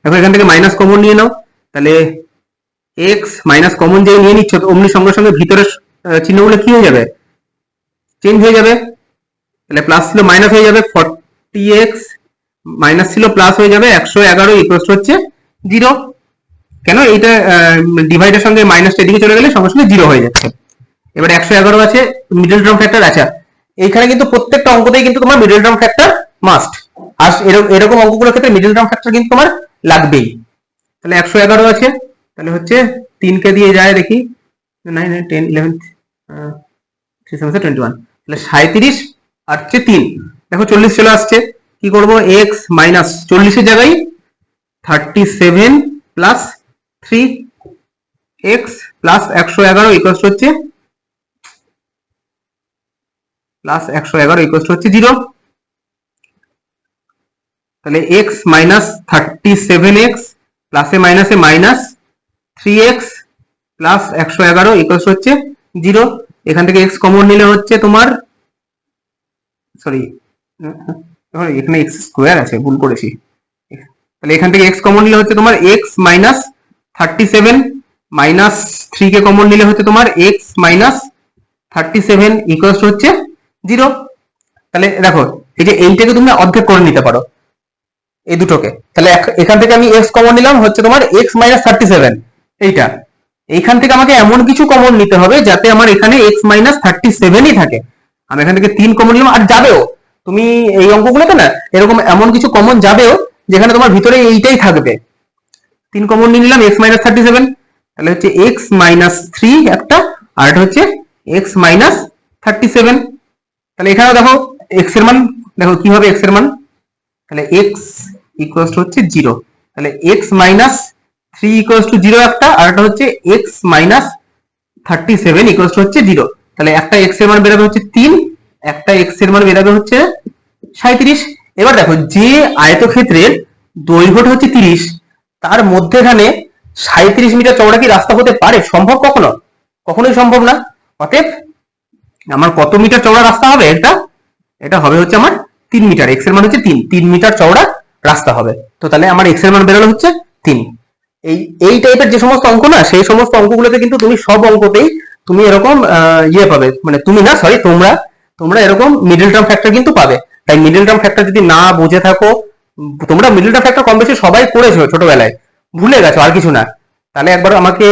দেখো এখান থেকে মাইনাস কমন নিয়ে নাও, তাহলে এক্স মাইনাস কমন যে নিয়ে নিচ্ছ অমনি সঙ্গে সঙ্গে ভিতরের চিহ্নগুলো কি হয়ে যাবে, চেঞ্জ হয়ে যাবে। তাহলে প্লাস ছিল মাইনাস হয়ে যাবে, 40x মাইনাস ছিল প্লাস হয়ে যাবে, 111 ইকুয়াল হচ্ছে 0। কেন এইটা ডিভাইডের সঙ্গে মাইনাসটা এদিকে চলে গেলে সঙ্গে সঙ্গে 0 হয়ে যাচ্ছে। এবার 111 আছে, মিডল টার্ম ফ্যাক্টর। আচ্ছা এইখানে কিন্তু প্রত্যেকটা অঙ্কতেই কিন্তু তোমার মিডল টার্ম ফ্যাক্টর মাস্ট, আর এরকম অঙ্কগুলোর ক্ষেত্রে মিডল টার্ম ফ্যাক্টর কিন্তু তোমার লাগবেই। তাহলে 111 আছে, তাহলে হচ্ছে 3 কে দিয়ে যায় দেখি 9 10 11 3 7 21, তাহলে 37 আর হচ্ছে 3, দেখো 40 চলে আসছে। কি করব, x মাইনাস 40 এর জায়গায় 37 প্লাস 3x প্লাস 111 ইকুয়াল হচ্ছে প্লাস 111 ইকুয়াল হচ্ছে 0। তাহলে x মাইনাস 37x প্লাসে মাইনাসে মাইনাস 3x প্লাস 111 ইকুয়াল হচ্ছে 0। এখান থেকে x কমন নিলে হচ্ছে তোমার, সরি এখানে x স্কোয়ার আছে, ভুল করেছি। তাহলে এখান থেকে x কমন নিলে হচ্ছে তোমার x মাইনাস 37 মাইনাস 3 কে কমন নিলে হচ্ছে তোমার x মাইনাস 37 ইকুয়াল হচ্ছে 0। তাহলে দেখো এই যে এইটাকে তুমি অর্ধেক করে নিতে পারো এই দুটোকে, তাহলে এখান থেকে আমি x কমন নিলাম হচ্ছে তোমার x মাইনাস 37 এইটা, এইখান থেকে আমাকে এমন কিছু কমন নিতে হবে যাতে আমার এখানে x মাইনাস 37ই থাকে। আমি এখান থেকে 3 কমন নিলাম, আর যাবেও তুমি এই অঙ্কগুলোতে না এরকম এমন কিছু কমন যাবেও যেখানে তোমার ভিতরে এইটাই থাকবে। 3 কমন নিয়ে নিলাম x মাইনাস 37, তাহলে হচ্ছে x মাইনাস 3 একটা, আর এটা হচ্ছে x মাইনাস 37। তাহলে এখানে দেখো x এর মান দেখো কি হবে, x এর মান তাহলে x ইকুয়ালস টু হচ্ছে 0, তাহলে x মাইনাস 3 ইকুয়ালস টু 0 একটা, আর এটা হচ্ছে x মাইনাস 37 ইকুয়ালস টু হচ্ছে 0। তাহলে একটা x এর মান বেরোবে হচ্ছে 3, একটা x এর মান বেরোবে হচ্ছে 37। এবার দেখো যে আয়তক্ষেত্রের দৈর্ঘ্যটা হচ্ছে 30, তার মধ্যেখানে 37 মিটার চওড়া কি রাস্তা হতে পারে? সম্ভব? কখনো কখনোই সম্ভব না। অতএব আমার কত মিটার চওড়া রাস্তা হবে, এটা হবে হচ্ছে আমার 3 মিটার, x এর মান হচ্ছে 3 মিটার চওড়া রাস্তা হবে। তো তাহলে আমার x এর মান বেরোলো হচ্ছে 3। এই টাইপের যে সমস্ত অঙ্ক না, সেই সমস্ত অঙ্কগুলোতে কিন্তু তুমি সব অঙ্কতেই তুমি এরকম ইয়ে পাবে, মানে তুমি না সরি তোমরা এরকম মিডল টার্ম ফ্যাক্টর কিন্তু পাবে। তাই মিডল টার্ম ফ্যাক্টর যদি না বুঝে থাকো, তোমরা মিডল টার্ম ফ্যাক্টর কম বেশি সবাই পড়েছো ছোটবেলায়, ভুলে গেছো আর কিছু না, তাহলে একবার আমাকে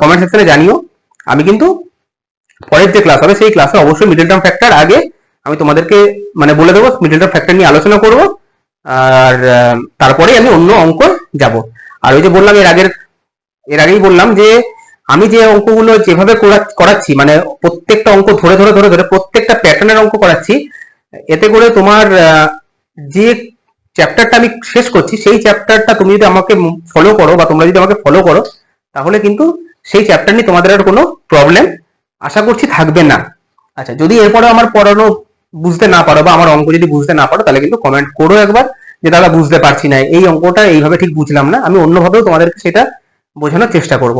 কমেন্ট সেকশনে জানিও। আমি কিন্তু পরের যে ক্লাস হবে সেই ক্লাসে অবশ্যই মিডল টার্ম ফ্যাক্টর আগে আমি তোমাদেরকে মানে বলে দেবো, মিডল টার্ম ফ্যাক্টর নিয়ে আলোচনা করব, আর তারপরে আমি অন্য অঙ্ক যাব। আর ওই যে বললাম এর আগেই বললাম যে আমি যে অঙ্কগুলো যেভাবে করাচ্ছি, মানে প্রত্যেকটা অঙ্ক ধরে ধরে ধরে ধরে প্রত্যেকটা প্যাটার্নের অঙ্ক করাচ্ছি, এতে করে তোমার যে চ্যাপ্টারটা আমি শেষ করছি সেই চ্যাপ্টারটা তুমি যদি আমাকে ফলো করো বা তোমরা যদি আমাকে ফলো করো, তাহলে কিন্তু সেই চ্যাপ্টার নিয়ে তোমাদের আর কোনো প্রবলেম আশা করছি থাকবে না। আচ্ছা যদি এরপরে আমার পড়ানো বুঝতে না পারো বা আমার অঙ্ক যদি বুঝতে না পারো, তাহলে কিন্তু কমেন্ট করো একবার, যে দাদা বুঝতে পারছি না, এই অঙ্কটা এইভাবে ঠিক বুঝলাম না, আমি অন্যভাবেও তোমাদেরকে সেটা বোঝানোর চেষ্টা করব।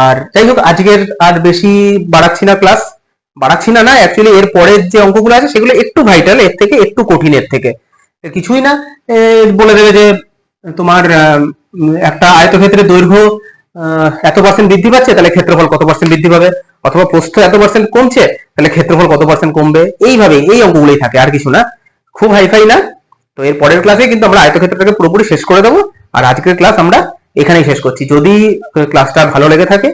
আর যাই হোক, আজকের আর বেশি বাড়াচ্ছি না ক্লাস, বাড়াচ্ছি না না অ্যাকচুয়ালি এর পরের যে অঙ্কগুলো আছে সেগুলো একটু ভাইটাল, এর থেকে একটু কঠিন, এর থেকে কিছুই না। বলে দেবে যে তোমার একটা আয়তক্ষেত্রের দৈর্ঘ্য এত পার্সেন্ট বৃদ্ধি পাচ্ছে, তাহলে ক্ষেত্রফল কত পার্সেন্ট বৃদ্ধি পাবে, অথবা প্রস্থ এত পার্সেন্ট কমছে, তাহলে ক্ষেত্রফল কত পার্সেন্ট কমবে। এইভাবে এই অঙ্কগুলোই থাকে, আর কিছু না, খুব হাইফাই না। তো এর পরের ক্লাসে কিন্তু আমরা আয়তক্ষেত্রটাকে পুরোপুরি শেষ করে দেবো। আর আজকের ক্লাস আমরা এখানেই শেষ করছি। যদি ক্লাসটা ভালো লেগে থাকে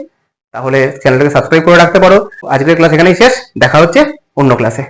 তাহলে চ্যানেলটাকে সাবস্ক্রাইব করে রাখতে পারো। আজকের ক্লাস এখানেই শেষ, দেখা হচ্ছে অন্য ক্লাসে।